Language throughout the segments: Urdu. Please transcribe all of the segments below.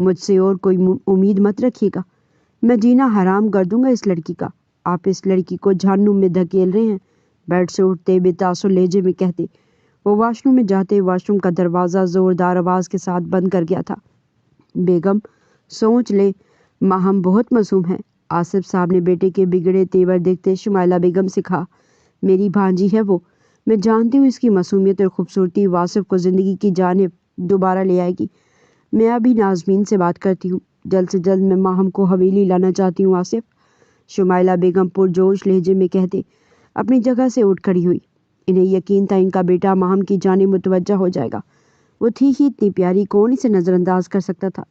مجھ سے اور کوئی امید مت رکھیے گا، میں جینا حرام کر دوں گا اس لڑکی کا۔ آپ اس لڑکی کو جہنم میں دھکیل رہے ہیں، بیڈ سے اٹھتے بے تاثر لہجے میں کہتے وہ واش روم میں جاتے واش روم کا دروازہ زوردار آواز کے ساتھ بند کر گیا تھا۔ بیگم سوچ لے ماہم بہت معصوم ہے۔ آصف صاحب نے بیٹے کے بگڑے تیور دیکھتے شمائلہ بیگم سے کہا، میری بھانجی ہے وہ، میں جانتی ہوں اس کی معصومیت اور خوبصورتی واصف کو زندگی کی جانب دوبارہ لے آئے گی۔ میں ابھی نازمین سے بات کرتی ہوں، جلد سے جلد میں ماہم کو حویلی لانا چاہتی ہوں آصف، شمائلہ بیگم پرجوش لہجے میں کہتے اپنی جگہ سے اٹھ کھڑی ہوئی۔ انہیں یقین تھا ان کا بیٹا ماہم کی جانب متوجہ ہو جائے گا، وہ تھی ہی اتنی پیاری، کون اسے نظر انداز کر سکتا تھا۔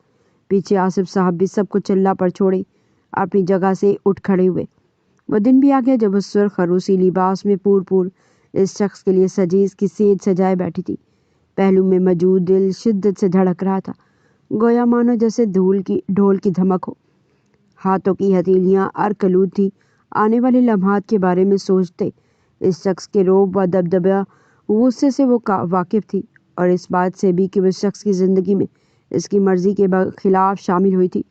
پیچھے آصف صاحب بھی سب کو چلہ پر چھوڑے اپنی جگہ سے اٹھ کھڑے ہوئے۔ وہ دن بھی آ گیا جب اس سرخ عروسی لباس میں پور اس شخص کے لیے سجی، اس کی سیج سجائے بیٹھی تھی۔ پہلو میں موجود دل شدت سے دھڑک رہا تھا، گویا مانو جیسے ڈھول کی دھمک ہو۔ ہاتھوں کی ہتھیلیاں ارکلود تھیں۔ آنے والے لمحات کے بارے میں سوچتے اس شخص کے رعب و دبدبہ غصے سے وہ واقف تھی، اور اس بات سے بھی کہ وہ اس شخص کی زندگی میں اس کی مرضی کے خلاف شامل ہوئی تھی۔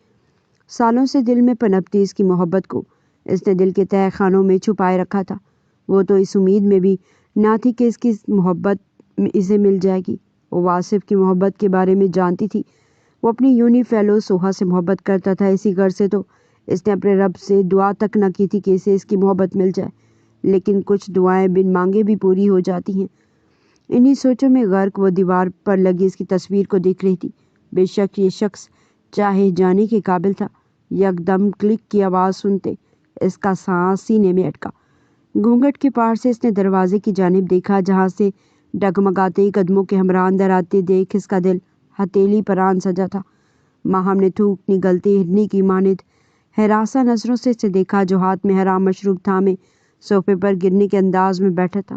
سالوں سے دل میں پنپتی اس کی محبت کو اس نے دل کے تہہ خانوں میں چھپائے رکھا تھا۔ وہ تو اس امید میں بھی نہ تھی کہ اس کی محبت اسے مل جائے گی۔ وہ واصف کی محبت کے بارے میں جانتی تھی، وہ اپنی یونی فیلو سوہا سے محبت کرتا تھا، اسی غرض سے تو اس نے اپنے رب سے دعا تک نہ کی تھی کہ اسے اس کی محبت مل جائے، لیکن کچھ دعائیں بن مانگے بھی پوری ہو جاتی ہیں۔ انہی سوچوں میں غرق وہ دیوار پر لگی اس کی تصویر کو دیکھ رہی تھی۔ بے شک یہ شخص چاہے جانے کے قابل تھا۔ یک دم کلک کی آواز سنتے اس کا سانس سینے میں اٹکا۔ گھونگھٹ کے پار سے اس نے دروازے کی جانب دیکھا، جہاں سے ڈگمگاتے قدموں کے ہمراہ اندر آتے دیکھ اس کا دل ہتھیلی پر آن سجا تھا۔ ماہم نے تھوک نگلتے ہرنی کی مانند ہراساں نظروں سے اسے دیکھا، جو ہاتھ میں حرام مشروب تھامے صوفے پر گرنے کے انداز میں بیٹھا تھا۔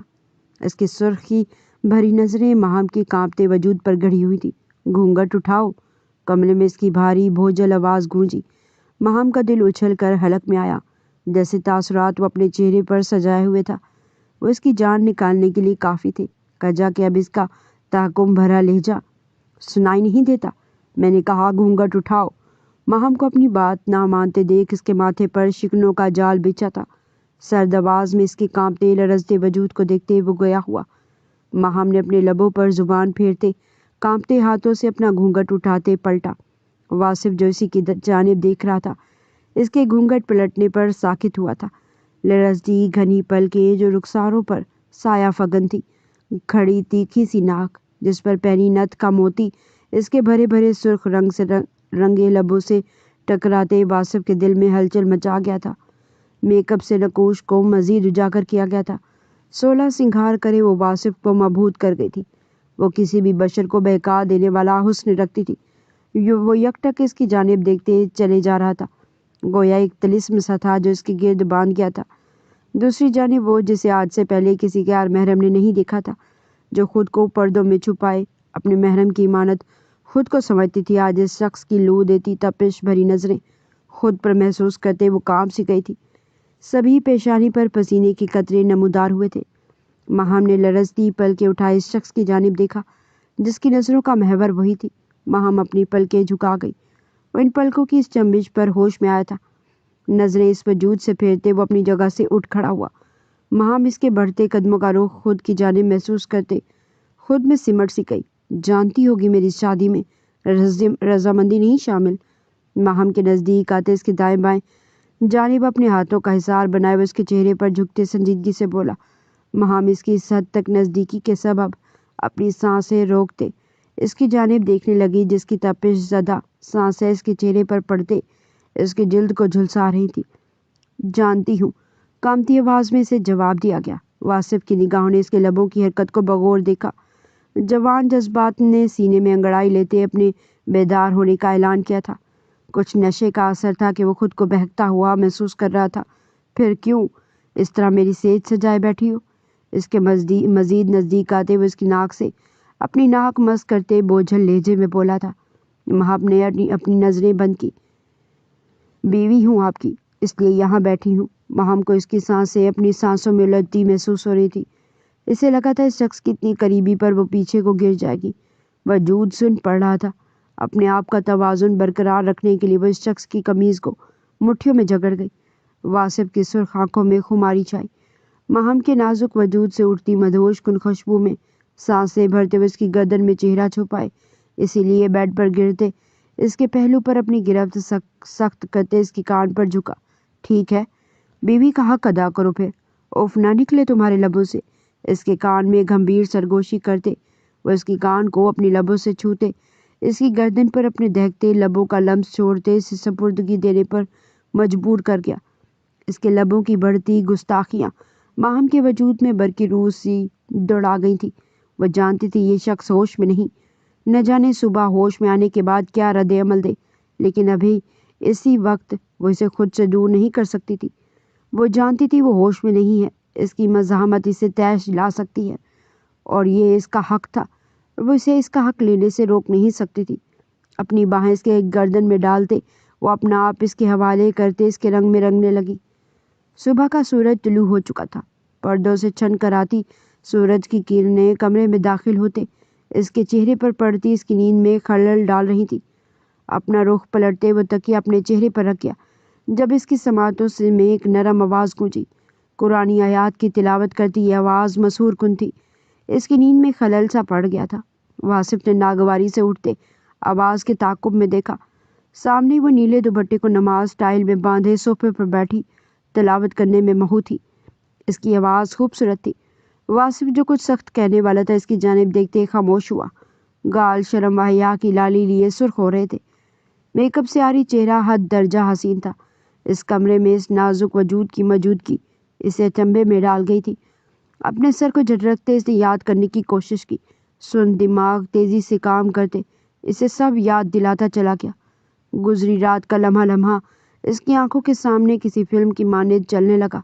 اس کی سرخی بھری نظریں ماہم کے کانپتے وجود پر گڑی ہوئی تھی۔ گھونگھٹ اٹھاؤ، کمرے میں اس کی بھاری بھوجل آواز گونجی۔ ماہم کا دل اچھل کر حلق میں آیا، جیسے تاثرات وہ اپنے چہرے پر سجائے ہوئے تھا وہ اس کی جان نکالنے کے لیے کافی تھے۔ کجا کہ اب اس کا تحکم بھرا لہجہ سنائی نہیں دیتا۔ میں نے کہا گھونگھٹ اٹھاؤ۔ ماہم کو اپنی بات نہ مانتے دیکھ اس کے ماتھے پر شکنوں کا جال بچھا تھا۔ سرد آواز میں اس کے کانپتے لرزتے وجود کو دیکھتے وہ گیا ہوا۔ ماہم نے اپنے لبوں پر زبان پھیرتے کانپتے ہاتھوں سے اپنا گھونگھٹ اٹھاتے پلٹا۔ واصف جو اسی کی جانب دیکھ رہا تھا، اس کے گھونگھٹ پلٹنے پر ساکت ہوا تھا۔ لرزتی گھنی پلکیں جو رخساروں پر سایہ فگن تھی، کھڑی تیکھی سی ناک جس پر پہنی نتھ کا موتی اس کے بھرے بھرے سرخ رنگ سے رنگے لبوں سے ٹکراتے واصف کے دل میں ہلچل مچا گیا تھا۔ میک اپ سے نقوش کو مزید اجاگر کیا گیا تھا۔ 16 سنگھار کرے وہ واصف کو مبہوت کر گئی تھی۔ وہ کسی بھی بشر کو بہکا دینے والا حسن رکھتی تھی۔ وہ یکٹک اس کی جانب دیکھتے چلے جا رہا تھا، گویا ایک طلسم سا تھا جو اس کے گرد باندھ گیا تھا۔ دوسری جانب وہ جسے آج سے پہلے کسی غیر محرم نے نہیں دیکھا تھا، جو خود کو پردوں میں چھپائے اپنے محرم کی مانند خود کو سمجھتی تھی، آج اس شخص کی لو دیتی تپش بھری نظریں خود پر محسوس کرتے وہ کانپ سی گئی تھی۔ سبھی پیشانی پر پسینے کے قطرے نمودار ہوئے تھے۔ ماہم نے لرزتی پلکیں اٹھائے اس شخص کی جانب دیکھا جس کی نظروں کا محور وہی تھی۔ ماہم اپنی پلکیں جھکا گئی۔ وہ ان پلکوں کی اس جنبش پر ہوش میں آیا تھا۔ نظریں اس وجود سے پھیرتے وہ اپنی جگہ سے اٹھ کھڑا ہوا۔ ماہم اس کے بڑھتے قدموں کا رخ خود کی جانب محسوس کرتے خود میں سمٹ سی گئی۔ جانتی ہوگی میری شادی میں رضامندی نہیں شامل۔ ماہم کے نزدیک آتے اس کے دائیں بائیں جانب اپنے ہاتھوں کا حصار بنائے وہ اس کے چہرے پر جھکتے سنجیدگی سے بولا۔ ماہم اس کی اس حد تک نزدیکی کے سبب اپنی سانسیں روکتے اس کی جانب دیکھنے لگی، جس کی تپش زدہ سانسیں اس کے چہرے پر پڑتے اس کی جلد کو جھلسا رہی تھی۔ جانتی ہوں، کانپتی آواز میں اسے جواب دیا گیا۔ واصف کی نگاہوں نے اس کے لبوں کی حرکت کو بغور دیکھا۔ جوان جذبات نے سینے میں انگڑائی لیتے اپنے بیدار ہونے کا اعلان کیا تھا۔ کچھ نشے کا اثر تھا کہ وہ خود کو بہکتا ہوا محسوس کر رہا تھا۔ پھر کیوں اس طرح میری سیج سجائے بیٹھی ہو؟ اس کے مزید نزدیک آتے وہ اس کی ناک سے اپنی ناک مس کرتے بوجھل لہجے میں بولا تھا۔ ماہم نے اپنی نظریں بند کی۔ بیوی ہوں آپ کی، اس لیے یہاں بیٹھی ہوں۔ ماہم کو اس کی سانسیں اپنی سانسوں میں الجھتی محسوس ہو رہی تھی۔ اسے لگا تھا اس شخص کی اتنی قریبی پر وہ پیچھے کو گر جائے گی۔ وجود سن پڑ رہا تھا۔ اپنے آپ کا توازن برقرار رکھنے کے لیے وہ اس شخص کی قمیض کو مٹھیوں میں جگڑ گئی۔ واصف کی سرخ آنکھوں میں خماری چھائی۔ ماہم کے نازک وجود سے اٹھتی مدہوش کن خوشبو میں سانسیں بھرتے ہوئے اس کی گردن میں چہرہ چھپائے، اسی لیے بیڈ پر گرتے اس کے پہلو پر اپنی گرفت سخت کرتے اس کی کان پر جھکا۔ ٹھیک ہے، بیوی کا حق ادا کرو پھر، اف نہ نکلے تمہارے لبوں سے۔ اس کے کان میں گھمبیر سرگوشی کرتے وہ اس کی کان کو اپنی لبوں سے چھوتے، اس کی گردن پر اپنے دہکتے لبوں کا لمس چھوڑتے اسے سپردگی دینے پر مجبور کر گیا۔ اس کے لبوں کی بڑھتی گستاخیاں ماہم کے وجود میں برقی روح سی دوڑا گئی تھی۔ وہ جانتی تھی یہ شخص ہوش میں نہیں، نہ جانے صبح ہوش میں آنے کے بعد کیا رد عمل دے، لیکن ابھی اسی وقت وہ اسے خود سے دور نہیں کر سکتی تھی۔ وہ جانتی تھی وہ ہوش میں نہیں ہے، اس کی مزاحمت اسے تیش لا سکتی ہے اور یہ اس کا حق تھا، وہ اسے اس کا حق لینے سے روک نہیں سکتی تھی۔ اپنی باہیں اس کے گردن میں ڈالتے وہ اپنا آپ اس کے حوالے کرتے اس کے رنگ میں رنگنے لگی۔ صبح کا سورج طلوع ہو چکا تھا۔ پردوں سے چھن کر آتی سورج کی کرنیں کمرے میں داخل ہوتے اس کے چہرے پر پڑتی اس کی نیند میں خلل ڈال رہی تھی۔ اپنا رخ پلٹتے وہ تکیہ اپنے چہرے پر رکھ گیا جب اس کی سماعتوں سے میں ایک نرم آواز گونجی۔ قرآنی آیات کی تلاوت کرتی یہ آواز مسحور کن تھی۔ اس کی نیند میں خلل سا پڑ گیا تھا۔ واصف نے ناگواری سے اٹھتے آواز کے تعاقب میں دیکھا۔ سامنے وہ نیلے دوپٹے کو نماز ٹائل میں باندھے صوفے پر بیٹھی تلاوت کرنے میں مہو تھی۔ اس کی آواز خوبصورت تھی۔ واصف جو کچھ سخت کہنے والا تھا اس کی جانب دیکھتے خاموش ہوا۔ گال شرم و حیا کی لالی لیے سرخ ہو رہے تھے۔ میک اپ سے عاری چہرہ حد درجہ حسین تھا۔ اس کمرے میں اس نازک وجود کی موجودگی اسے اچنبھے میں ڈال گئی تھی۔ اپنے سر کو جھٹکتے اسے یاد کرنے کی کوشش کی۔ سن دماغ تیزی سے کام کرتے اسے سب یاد دلاتا چلا گیا۔ گزری رات کا لمحہ لمحہ اس کی آنکھوں کے سامنے کسی فلم کی مانند چلنے لگا۔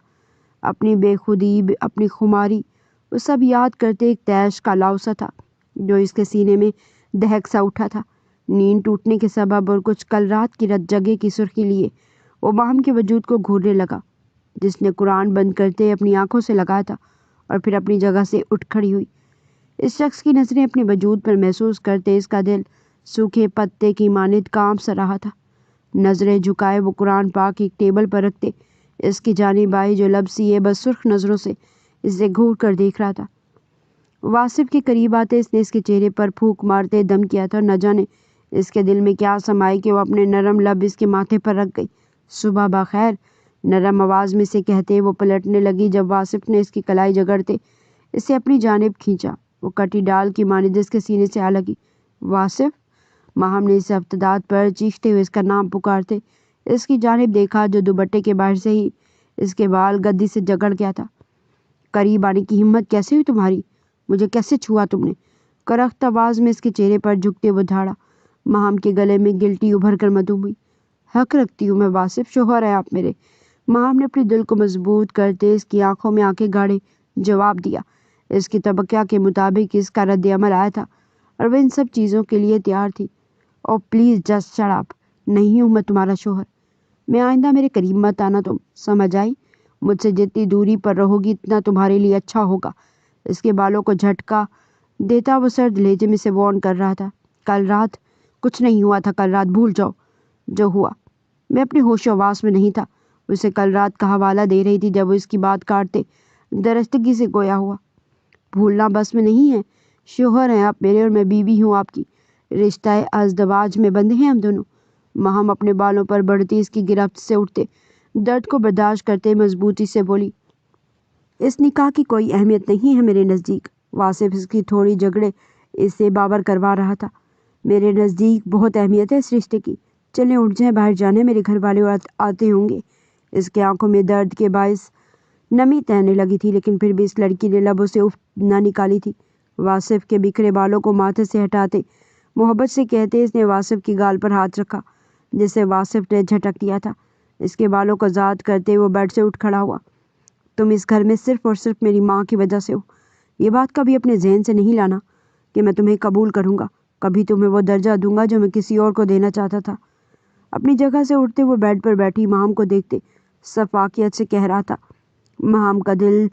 اپنی بے خودی، اپنی خماری، وہ سب یاد کرتے ایک تیش کا لاؤسا تھا جو اس کے سینے میں دہک سا اٹھا تھا۔ نیند ٹوٹنے کے سبب اور کچھ کل رات کی رت جگہ کی سرخی لیے وہ ماہم کے وجود کو گھورنے لگا جس نے قرآن بند کرتے اپنی آنکھوں سے لگایا تھا اور پھر اپنی جگہ سے اٹھ کھڑی ہوئی۔ اس شخص کی نظریں اپنے وجود پر محسوس کرتے اس کا دل سوکھے پتے کی مانند کانپ سا رہا تھا۔ نظریں جھکائے وہ قرآن پاک ایک ٹیبل پر رکھتے اس کی جانب آئی جو لب سیے بس سرخ نظروں سے اسے گھور کر دیکھ رہا تھا۔ واصف کے قریب آتے اس نے اس کے چہرے پر پھونک مارتے دم کیا تھا۔ نہ جانے اس کے دل میں کیا سمائی کہ وہ اپنے نرم لب اس کے ماتھے پر رکھ گئی۔ صبح بخیر، نرم آواز میں سے کہتے وہ پلٹنے لگی جب واصف نے اس کی کلائی جگڑتے اسے اپنی جانب کھینچا۔ وہ کٹی ڈال کی مانند اس کے سینے سے آ لگی۔ واصف! ماہم نے اسے افتادات پر چیختے ہوئے اس کا نام پکارتے اس کی جانب دیکھا جو دوپٹے کے باہر سے ہی اس کے بال گدی سے جگڑ گیا تھا۔ قریب آنے کی ہمت کیسے ہوئی تمہاری؟ مجھے کیسے چھوا تم نے؟ کرخت آواز میں اس کے چہرے پر جھکتے وہ دھاڑا۔ ماہم کے گلے میں گلٹی ابھر کر مدھوم ہوئی۔ حق رکھتی ہوں میں واصف، شوہر ہیں آپ میرے۔ ماہم نے اپنے دل کو مضبوط کرتے اس کی آنکھوں میں آنکھیں گاڑے جواب دیا۔ اس کی توقع کے مطابق اس کا رد عمل آیا تھا اور وہ ان سب چیزوں کے لیے تیار تھی۔ او پلیز جسٹ شٹ اپ، نہیں ہوں میں تمہارا شوہر۔ میں آئندہ میرے قریب مت آنا تم، سمجھ آئی؟ مجھ سے جتنی دوری پر رہو گی اتنا تمہارے لیے اچھا ہوگا۔ اس کے بالوں کو جھٹکا دیتا وہ سرد لہجے میں سے وارن کر رہا تھا۔ کل رات کچھ نہیں ہوا تھا، کل رات بھول جاؤ جو ہوا۔ میں اپنے ہوش و حواس میں نہیں تھا۔ اسے کل رات کا حوالہ دے رہی تھی جب وہ اس کی بات کاٹتے درستگی سے گویا ہوا۔ بھولنا بس میں نہیں ہے، شوہر ہیں آپ میرے اور میں بیوی ہوں آپ کی، رشتہ ازدواج میں بندھے ہیں ہم دونوں۔ ماہم اپنے بالوں پر بڑھتی اس کی گرفت سے اٹھتے درد کو برداشت کرتے مضبوطی سے بولی، اس نکاح کی کوئی اہمیت نہیں ہے میرے نزدیک۔ واصف اس کی تھوڑی جھگڑے اسے باور کروا رہا تھا۔ میرے نزدیک بہت اہمیت ہے اس رشتے کی۔ چلیں اٹھ جائیں، باہر جانے میرے گھر والے آتے ہوں گے۔ اس کے آنکھوں میں درد کے باعث نمی تیرنے لگی تھی لیکن پھر بھی اس لڑکی نے لبوں سے اف نہ نکالی تھی۔ واصف کے بکھرے بالوں کو ماتھے سے ہٹاتے محبت سے کہتے اس نے واصف کی گال پر ہاتھ رکھا جسے واصف نے جھٹک دیا تھا۔ اس کے بالوں کو آزاد کرتے وہ بیڈ سے اٹھ کھڑا ہوا۔ تم اس گھر میں صرف اور صرف میری ماں کی وجہ سے ہو۔ یہ بات کبھی اپنے ذہن سے نہیں لانا کہ میں تمہیں قبول کروں گا، کبھی تمہیں وہ درجہ دوں گا جو میں کسی اور کو دینا چاہتا تھا۔ اپنی جگہ سے اٹھتے وہ بیڈ پر بیٹھی ماہم کو دیکھتے شفقت سے کہہ رہا تھا۔ ماہم کا دل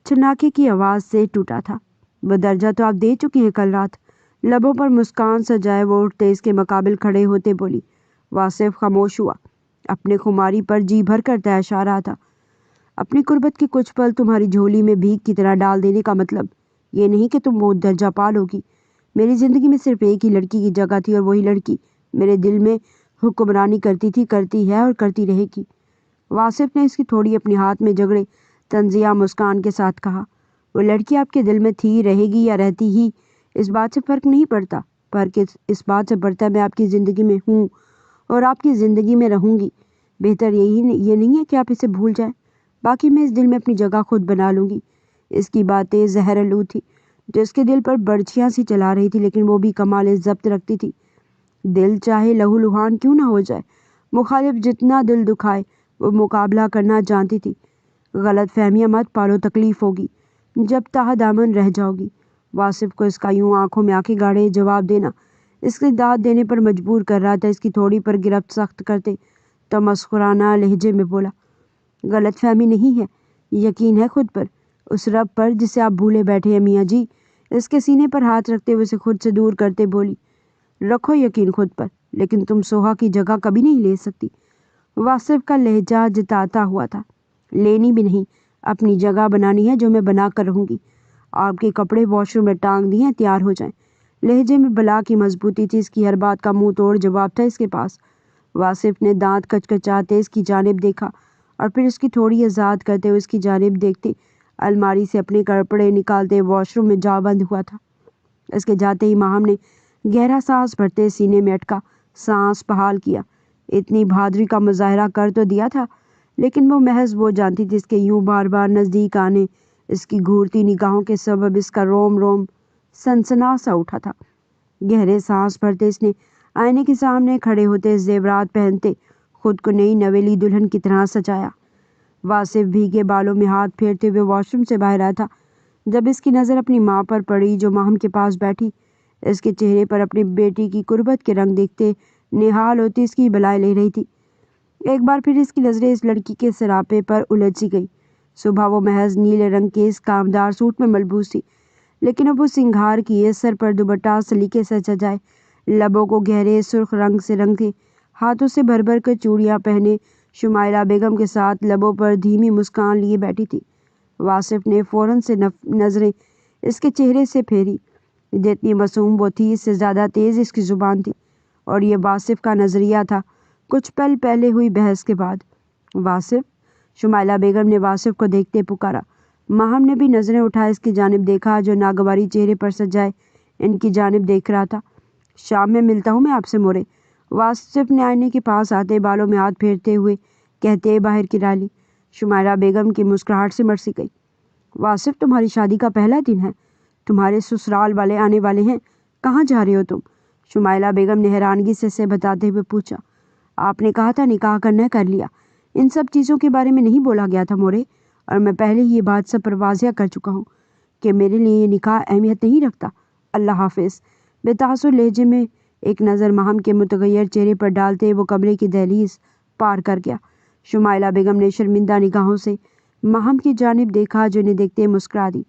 چھناکے کی آواز سے ٹوٹا تھا۔ وہ درجہ تو آپ دے چکے ہیں کل رات، لبوں پر مسکان سجائے وہ اٹھتے اس کے مقابل کھڑے ہوتے بولی۔ واصف خاموش ہوا، اپنے خماری پر جی بھر کر تحاشا رہا تھا۔ اپنی قربت کے کچھ پل تمہاری جھولی میں بھیک کی طرح ڈال دینے کا مطلب یہ نہیں کہ تم وہ درجہ پال ہوگی۔ میری زندگی میں صرف ایک ہی لڑکی کی جگہ تھی اور وہی لڑکی میرے دل میں حکمرانی کرتی تھی، کرتی ہے اور کرتی رہے گی۔ واصف نے اس کی تھوڑی اپنے ہاتھ میں جگڑے طنزیہ مسکان کے ساتھ کہا، وہ لڑکی آپ کے دل میں تھی، رہے گی یا رہتی ہی، اس بات سے فرق نہیں پڑتا، فرق اس بات سے پڑتا ہے میں آپ کی زندگی میں ہوں اور آپ کی زندگی میں رہوں گی۔ بہتر یہ نہیں ہے کہ آپ اسے بھول جائیں، باقی میں اس دل میں اپنی جگہ خود بنا لوں گی۔ اس کی باتیں زہر آلود تھی جو اس کے دل پر برچھیاں سی چلا رہی تھی، لیکن وہ بھی کمال ضبط رکھتی تھی۔ دل چاہے لہو لہان کیوں نہ ہو جائے، مخالف جتنا دل دکھائے وہ مقابلہ کرنا جانتی تھی۔ غلط فہمیاں مت پالو، تکلیف ہوگی جب تہا دامن رہ جاؤ گی۔ واصف کو اس کا یوں آنکھوں میں آنکھیں گاڑے جواب دینا اس کی داد دینے پر مجبور کر رہا تھا۔ اس کی تھوڑی پر گرفت سخت کرتے تمسخرانہ لہجے میں بولا، غلط فہمی نہیں ہے، یقین ہے خود پر، اس رب پر جسے آپ بھولے بیٹھے ہیں میاں جی۔ اس کے سینے پر ہاتھ رکھتے ہوئے اسے خود سے دور کرتے بولی، رکھو یقین خود پر، لیکن تم سوہا کی جگہ کبھی نہیں لے سکتی۔ واصف کا لہجہ جتاتا ہوا تھا، لینی بھی نہیں، اپنی جگہ بنانی ہے جو میں بنا کر رہوں گی۔ آپ کے کپڑے واش روم میں ٹانگ دیے ہیں، تیار ہو جائیں۔ لہجے میں بلا کی مضبوطی تھی، اس کی ہر بات کا منہ توڑ جواب تھا اس کے پاس۔ واصف نے دانت کچکچاتے اس کی جانب دیکھا اور پھر اس کی تھوڑی آزاد کرتے ہوئے اس کی جانب دیکھتے الماری سے اپنے کپڑے نکالتے واش روم میں جا بند ہوا تھا۔ اس کے جاتے ہی ماہم نے گہرا سانس بھرتے سینے میں اٹکا سانس بحال کیا۔ اتنی بہادری کا مظاہرہ کر تو دیا تھا، لیکن وہ محض وہ جانتی تھی اس کے یوں بار بار نزدیک آنے، اس کی گھورتی نگاہوں کے سبب اس کا روم روم سنسنا سا اٹھا تھا۔ گہرے سانس بھرتے اس نے آئینے کے سامنے کھڑے ہوتے زیورات پہنتے خود کو نئی نویلی دلہن کی طرح سجایا۔ واصف بھیگے بالوں میں ہاتھ پھیرتے ہوئے واش روم سے باہر آیا تھا جب اس کی نظر اپنی ماں پر پڑی جو ماہم کے پاس بیٹھی اس کے چہرے پر اپنی بیٹی کی قربت کے رنگ دیکھتے نہال ہوتی اس کی بلائے لے رہی تھی۔ ایک بار پھر اس کی نظریں اس لڑکی کے سراپے پر الجھ سی گئی۔ صبح وہ محض نیلے رنگ کے اس کامدار سوٹ میں ملبوس تھی، لیکن اب وہ سنگھار کیے، سر پر دوپٹہ سلیقے سے سجائے، لبوں کو گہرے سرخ رنگ سے رنگے، ہاتھوں سے بھر بھر کر چوڑیاں پہنے شمائلہ بیگم کے ساتھ لبوں پر دھیمی مسکان لیے بیٹھی تھی۔ واصف نے فوراً سے نظریں اس کے چہرے سے پھیری۔ جتنی معصوم وہ تھی اس سے زیادہ تیز اس کی زبان تھی، اور یہ واصف کا نظریہ تھا کچھ پل پہلے ہوئی بحث کے بعد۔ واصف، شمائلہ بیگم نے واصف کو دیکھتے پکارا۔ ماہم نے بھی نظریں اٹھائے اس کی جانب دیکھا جو ناگواری چہرے پر سجائے ان کی جانب دیکھ رہا تھا۔ شام میں ملتا ہوں میں آپ سے مورے، واصف نے آئینے کے پاس آتے بالوں میں ہاتھ پھیرتے ہوئے کہتے باہر کی رالی۔ شمائلہ بیگم کی مسکراہٹ سے مرسی گئی۔ واصف، تمہاری شادی کا پہلا دن ہے، تمہارے سسرال والے آنے والے ہیں، کہاں جا رہے ہو تم؟ شمائلہ بیگم نے حیرانگی سے اسے بتاتے ہوئے پوچھا۔ آپ نے کہا تھا نکاح کرنا ہے، کر لیا، ان سب چیزوں کے بارے میں نہیں بولا گیا تھا مورے، اور میں پہلے ہی یہ بات سب پر واضح کر چکا ہوں کہ میرے لیے یہ نکاح اہمیت نہیں رکھتا۔ اللہ حافظ۔ بے تاثر لہجے میں ایک نظر ماہم کے متغیر چہرے پر ڈالتے وہ کمرے کی دہلیز پار کر گیا۔ شمائلہ بیگم نے شرمندہ نگاہوں سے ماہم کی جانب دیکھا جو انہیں دیکھتے مسکرا دی۔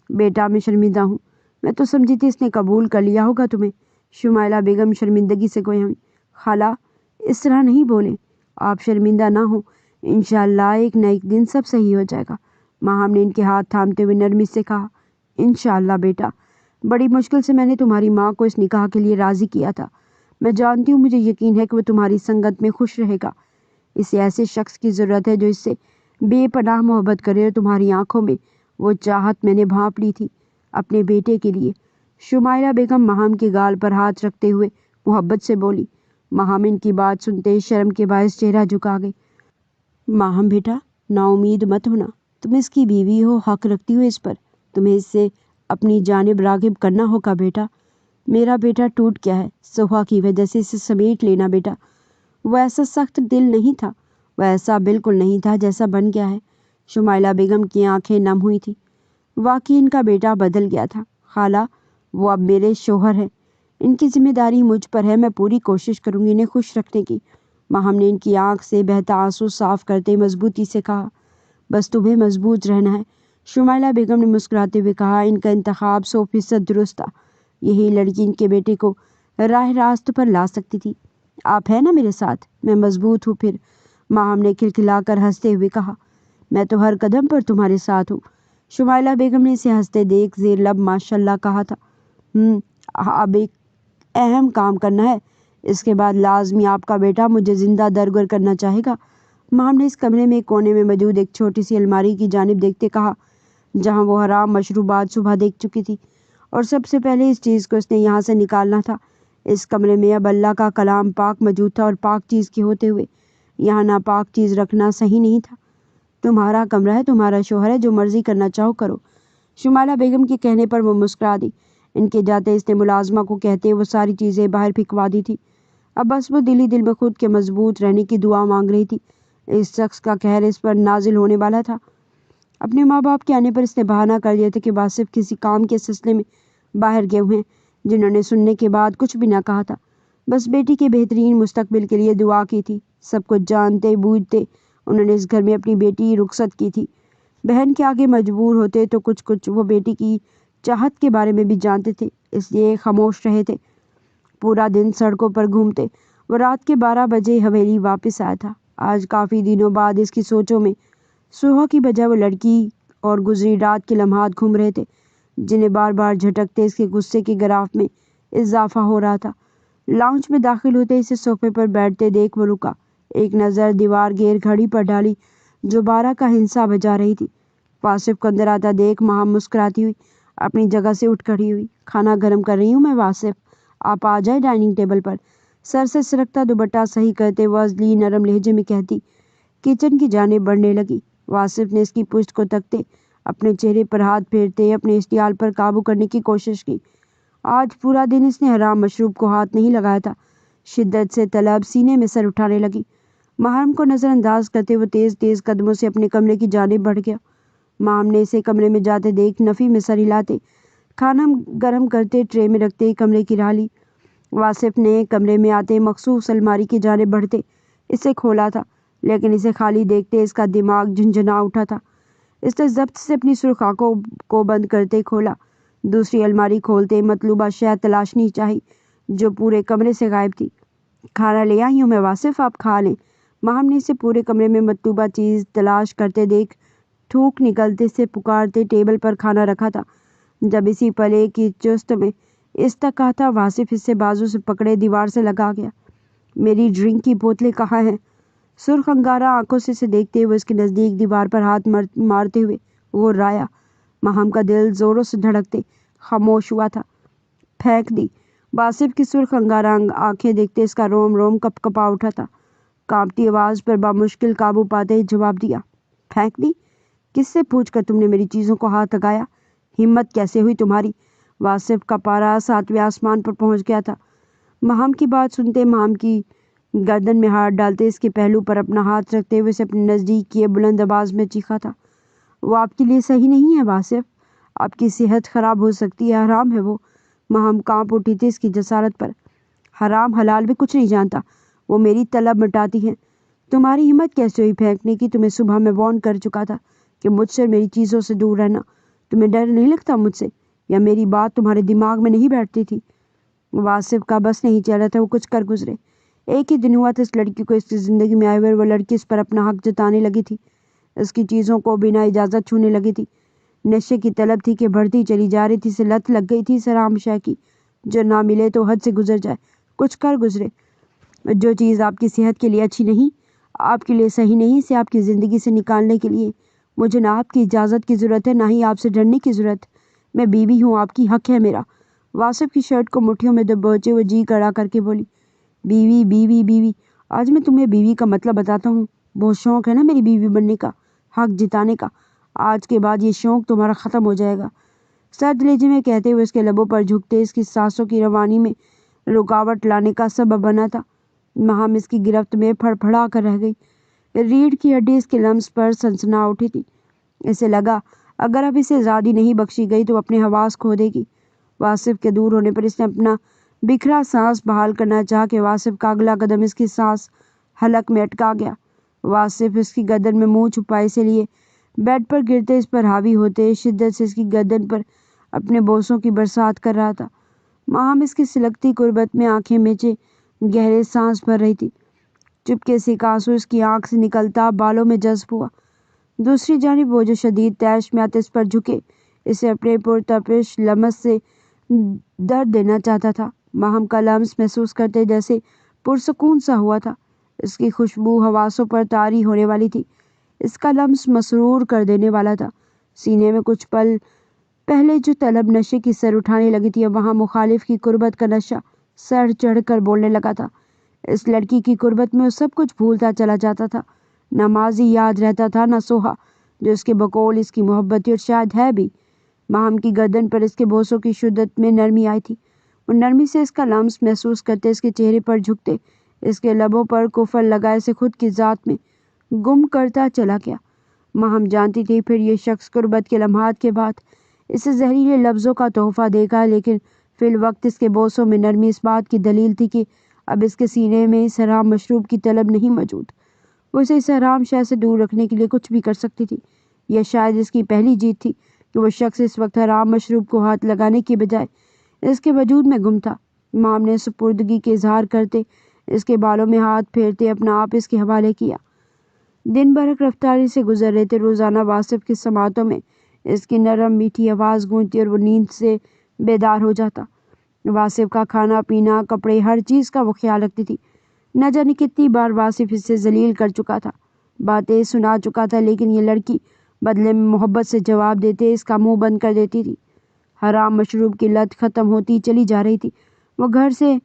بیٹا، میں شرمندہ ہوں، میں تو سمجھی تھی اس نے قبول کر لیا ہوگا تمہیں۔ شمائلہ بیگم شرمندگی سے گویا ہوئی۔ خالہ، اس طرح نہیں بولیں، آپ شرمندہ نہ ہوں، انشاءاللہ ایک نہ ایک دن سب صحیح ہو جائے گا۔ ماہم نے ان کے ہاتھ تھامتے ہوئے نرمی سے کہا، انشاءاللہ بیٹا، بڑی مشکل سے میں نے تمہاری ماں کو اس نکاح کے لیے راضی کیا تھا۔ میں جانتی ہوں، مجھے یقین ہے کہ وہ تمہاری سنگت میں خوش رہے گا۔ اسے ایسے شخص کی ضرورت ہے جو اس سے بے پناہ محبت کرے، اور تمہاری آنکھوں میں وہ چاہت میں نے بھانپ لی تھی اپنے بیٹے کے لیے۔ شمائلہ بیگم ماہم کے گال پر ہاتھ رکھتے ہوئے محبت سے بولی۔ ماہم ان کی بات سنتے شرم کے باعث چہرہ جھکا گئی۔ ماہم بیٹا، نا امید مت ہونا، تم اس کی بیوی ہو، حق رکھتی ہو اس پر، تمہیں اس سے اپنی جانب راغب کرنا ہوگا بیٹا۔ میرا بیٹا ٹوٹ گیا ہے سوہا کی وجہ سے، اسے سمیٹ لینا بیٹا۔ وہ ایسا سخت دل نہیں تھا، وہ ایسا بالکل نہیں تھا جیسا بن گیا ہے۔ شمائلہ بیگم کی آنکھیں نم ہوئی تھیں۔ واقعی ان کا بیٹا بدل گیا تھا خالہ، وہ اب میرے شوہر ہیں، ان کی ذمہ داری مجھ پر ہے، میں پوری کوشش کروں گی انہیں خوش رکھنے کی۔ ماہم نے ان کی آنکھ سے بہتا آنسو صاف کرتے مضبوطی سے کہا، بس تمہیں مضبوط رہنا ہے۔ شمائلہ بیگم نے مسکراتے ہوئے کہا، ان کا انتخاب 100% درست تھا، یہی لڑکی ان کے بیٹے کو راہ راست پر لا سکتی تھی۔ آپ ہیں نا میرے ساتھ؟ میں مضبوط ہوں پھر، ماہم نے کھلکھلا کر ہنستے ہوئے کہا۔ میں تو ہر قدم پر تمہارے ساتھ ہوں۔ شمائلہ بیگم نے اسے ہنستے دیکھ زیر لب ماشاء اللہ کہا تھا۔ اب ایک اہم کام کرنا ہے، اس کے بعد لازمی آپ کا بیٹا مجھے زندہ درگور کرنا چاہے گا۔ ماہم نے اس کمرے میں کونے میں موجود ایک چھوٹی سی الماری کی جانب دیکھتے کہا، جہاں وہ حرام مشروبات صبح دیکھ چکی تھی، اور سب سے پہلے اس چیز کو اس نے یہاں سے نکالنا تھا۔ اس کمرے میں اب اللہ کا کلام پاک موجود تھا، اور پاک چیز کے ہوتے ہوئے یہاں ناپاک چیز رکھنا صحیح نہیں تھا۔ تمہارا کمرہ ہے، تمہارا شوہر ہے، جو مرضی کرنا چاہو کرو۔ شمائلہ بیگم کے کہنے پر وہ مسکرا دی۔ ان کے جاتے اس نے ملازمہ کو کہتے وہ ساری چیزیں باہر پھینکوا دی تھی۔ اب بس وہ دل ہی دل میں خود کے مضبوط رہنے کی دعا مانگ رہی تھی۔ اس شخص کا قہر اس پر نازل ہونے والا تھا۔ اپنے ماں باپ کے آنے پر اس نے بہانہ کر دیا تھا کہ واصف کسی کام کے سلسلے میں باہر گئے ہوئے ہیں، جنہوں نے سننے کے بعد کچھ بھی نہ کہا تھا، بس بیٹی کے بہترین مستقبل کے لیے دعا کی تھی۔ سب کچھ جانتے بوجھتے انہوں نے اس گھر میں اپنی بیٹی رخصت کی تھی۔ بہن کے آگے مجبور ہوتے تو کچھ وہ بیٹی کی چاہت کے بارے میں بھی جانتے تھے، اس لیے خاموش رہے تھے۔ پورا دن سڑکوں پر گھومتے وہ رات کے 12 بجے حویلی واپس آیا تھا۔ آج کافی دنوں بعد اس کی سوچوں میں سوہا کی بجائے وہ لڑکی اور گزری رات کے لمحات گھوم رہے تھے، جنہیں بار بار جھٹکتے اس کے غصے کے گراف میں اضافہ ہو رہا تھا۔ لاؤنج میں داخل ہوتے اسے صوفے پر بیٹھتے دیکھ وہ رکا، ایک نظر دیوار گیر گھڑی پر ڈالی جو 12 کا ہنسا بجا رہی تھی۔ واصف کو اندر آتا دیکھ ماہم مسکراتی ہوئی اپنی جگہ سے اٹھ کھڑی ہوئی۔ کھانا گرم کر رہی ہوں میں واصف، آپ آ جائیں ڈائننگ ٹیبل پر، سر سے سرکتا دوپٹہ صحیح کرتے وہ ازلی نرم لہجے میں کہتی کچن کی جانب بڑھنے لگی۔ واصف نے اس کی پشت کو تکتے اپنے چہرے پر ہاتھ پھیرتے اپنے اشتعال پر قابو کرنے کی کوشش کی۔ آج پورا دن اس نے حرام مشروب کو ہاتھ نہیں لگایا تھا۔ شدت سے طلب سینے میں سر اٹھانے لگی۔ محرم کو نظر انداز کرتے وہ تیز تیز قدموں سے اپنے کمرے کی جانب بڑھ گیا۔ محرم نے اسے کمرے میں جاتے دیکھ نفی میں سر ہلاتے کھانا گرم کرتے ٹرے میں رکھتے کمرے کی راہ لی۔ واصف نے کمرے میں آتے مخصوص الماری کی جانب بڑھتے اسے کھولا تھا، لیکن اسے خالی دیکھتے اس کا دماغ جھنجھنا اٹھا تھا۔ اس نے ضبط سے اپنی سرخ آنکھوں کو بند کرتے کھولا، دوسری الماری کھولتے مطلوبہ شے تلاشنی چاہی جو پورے کمرے سے غائب تھی۔ کھانا لے آئی ہوں میں واصف، آپ کھا لیں۔ ماہم نے اسے پورے کمرے میں مطلوبہ چیز تلاش کرتے دیکھ تھوک نکلتے سے پکارتے ٹیبل پر کھانا رکھا تھا۔ جب اسی پلے کی چست میں اس تک کہا تھا، واصف اس سے بازو سے پکڑے دیوار سے لگا گیا۔ میری ڈرنک کی بوتلیں کہاں ہیں؟ سرخ انگارہ آنکھوں سے اسے دیکھتے ہوئے اس کے نزدیک دیوار پر ہاتھ مارتے ہوئے وہ رایا۔ ماہم کا دل زوروں سے دھڑکتے خاموش ہوا تھا۔ پھینک دی۔ واصف کی سرخ انگارہ آنکھیں دیکھتے اس کا روم روم کپ کپا اٹھا تھا۔ کانپتی آواز پر بامشکل قابو پاتے جواب دیا، پھینک دی؟ کس سے پوچھ کر تم نے میری چیزوں کو ہاتھ لگایا؟ ہمت کیسے ہوئی تمہاری؟ واصف کا پارا 7ویں آسمان پر پہنچ گیا تھا۔ ماہم کی بات سنتے ماہم کی گردن میں ہاتھ ڈالتے اس کے پہلو پر اپنا ہاتھ رکھتے ہوئے اسے اپنے نزدیک کیے بلند آواز میں چیخا تھا، وہ آپ کے لیے صحیح نہیں ہے واصف، آپ کی صحت خراب ہو سکتی ہے، حرام ہے وہ۔ ماہم کانپ اٹھی تھی اس کی جسارت پر۔ حرام حلال بھی کچھ نہیں جانتا، وہ میری طلب مٹاتی ہیں۔ تمہاری ہمت کیسے ہوئی پھینکنے کی؟ تمہیں صبح میں وارن کر چکا تھا کہ مجھ سے میری چیزوں سے دور رہنا۔ تمہیں ڈر نہیں لگتا مجھ سے، یا میری بات تمہارے دماغ میں نہیں بیٹھتی تھی؟ واصف کا بس نہیں چل رہا تھا وہ کچھ کر گزرے۔ ایک ہی دن ہوا تھا اس لڑکی کو اس کی زندگی میں آئے ہوئے، وہ لڑکی اس پر اپنا حق جتانے لگی تھی، اس کی چیزوں کو بنا اجازت چھونے لگی تھی۔ نشے کی طلب تھی کہ بڑھتی چلی جا رہی تھی، اسے لت لگ گئی تھی اس حرام شے کی، جو نہ ملے تو حد سے گزر جائے، کچھ کر گزرے۔ جو چیز آپ کی صحت کے لیے اچھی نہیں، آپ کے لیے صحیح نہیں، اسے آپ کی زندگی سے نکالنے کے لیے مجھے نہ آپ کی اجازت کی ضرورت ہے، نہ ہی آپ سے ڈرنے کی ضرورت۔ میں بیوی ہوں، آپ کی حق ہے میرا۔ واصف کی شرٹ کو مٹھیوں میں دبوچے وہ جی کڑا کر کے بولی، بیوی بیوی بیوی، آج میں تمہیں بیوی کا مطلب بتاتا ہوں۔ بہت شوق ہے نا میری بیوی بننے کا، حق جتانے کا، آج کے بعد یہ شوق تمہارا ختم ہو جائے گا۔ سرد لہجے میں کہتے ہوئے اس کے لبوں پر جھکتے اس کی سانسوں کی روانی میں رکاوٹ لانے کا سبب بنا تھا۔ ماہم اس کی گرفت میں پھڑ پھڑا کر رہ گئی۔ ریڑھ کی ہڈی اس کے لمس پر سنسنا اٹھی تھی۔ اسے لگا اگر اب اسے آزادی نہیں بخشی گئی تو وہ اپنے حواس کھو دے گی۔ واصف کے دور ہونے پر اس نے اپنا بکھرا سانس بحال کرنا چاہا کہ واصف کا اگلا قدم اس کی سانس حلق میں اٹکا گیا۔ واصف اس کی گردن میں منہ چھپائے سے لیے بیڈ پر گرتے اس پر حاوی ہوتے شدت سے اس کی گردن پر اپنے بوسوں کی برسات کر رہا تھا۔ ماہم اس کی سلگتی قربت میں آنکھیں میچے گہرے سانس بھر رہی تھی۔ چپکے سے ایک آنسو اس کی آنکھ سے نکلتا بالوں میں جذب ہوا۔ دوسری جانب وہ جو شدید تیش میں آتش پر جھکے اسے اپنے پرتپش لمس سے درد دینا چاہتا تھا۔ ماہم کا لمس محسوس کرتے جیسے پرسکون سا ہوا تھا۔ اس کی خوشبو حواسوں پر طاری ہونے والی تھی۔ اس کا لمس مسرور کر دینے والا تھا۔ سینے میں کچھ پل پہلے جو طلب نشے کی سر اٹھانے لگی تھی اب وہاں مخالف کی قربت کا نشہ سر چڑھ کر بولنے لگا تھا۔ اس لڑکی کی قربت میں وہ سب کچھ بھولتا چلا جاتا تھا۔ نہ ماضی یاد رہتا تھا نہ سوہا جو اس کے بقول اس کی محبت تھی اور شاید ہے بھی۔ ماہم کی گردن پر اس کے بوسوں کی شدت میں نرمی آئی تھی۔ وہ نرمی سے اس کا لمس محسوس کرتے اس کے چہرے پر جھکتے اس کے لبوں پر کفل لگائے اسے خود کی ذات میں گم کرتا چلا گیا۔ ماہم جانتی تھی پھر یہ شخص قربت کے لمحات کے بعد اسے زہریلے لفظوں کا تحفہ دے گا، لیکن فی الوقت اس کے بوسوں میں نرمی اس بات کی دلیل تھی کہ اب اس کے سینے میں اس حرام مشروب کی طلب نہیں موجود۔ وہ اسے اس حرام شے سے دور رکھنے کے لیے کچھ بھی کر سکتی تھی۔ یہ شاید اس کی پہلی جیت تھی کہ وہ شخص اس وقت حرام مشروب کو ہاتھ لگانے کی بجائے اس کے وجود میں گم تھا۔ ماہم نے سپردگی کے اظہار کرتے اس کے بالوں میں ہاتھ پھیرتے اپنا آپ اس کے حوالے کیا۔ دن برق رفتاری سے گزر رہے تھے۔ روزانہ واصف کی سماعتوں میں اس کی نرم میٹھی آواز گونجتی اور وہ نیند سے بیدار ہو جاتا۔ واصف کا کھانا پینا کپڑے ہر چیز کا وہ خیال رکھتی تھی۔ نہ جانے کتنی بار واصف اس سے ذلیل کر چکا تھا، باتیں سنا چکا تھا، لیکن یہ لڑکی بدلے میں محبت سے جواب دیتے اس کا منہ بند کر دیتی تھی۔ حرام مشروب کی لت ختم ہوتی چلی جا رہی تھی۔ وہ گھر سے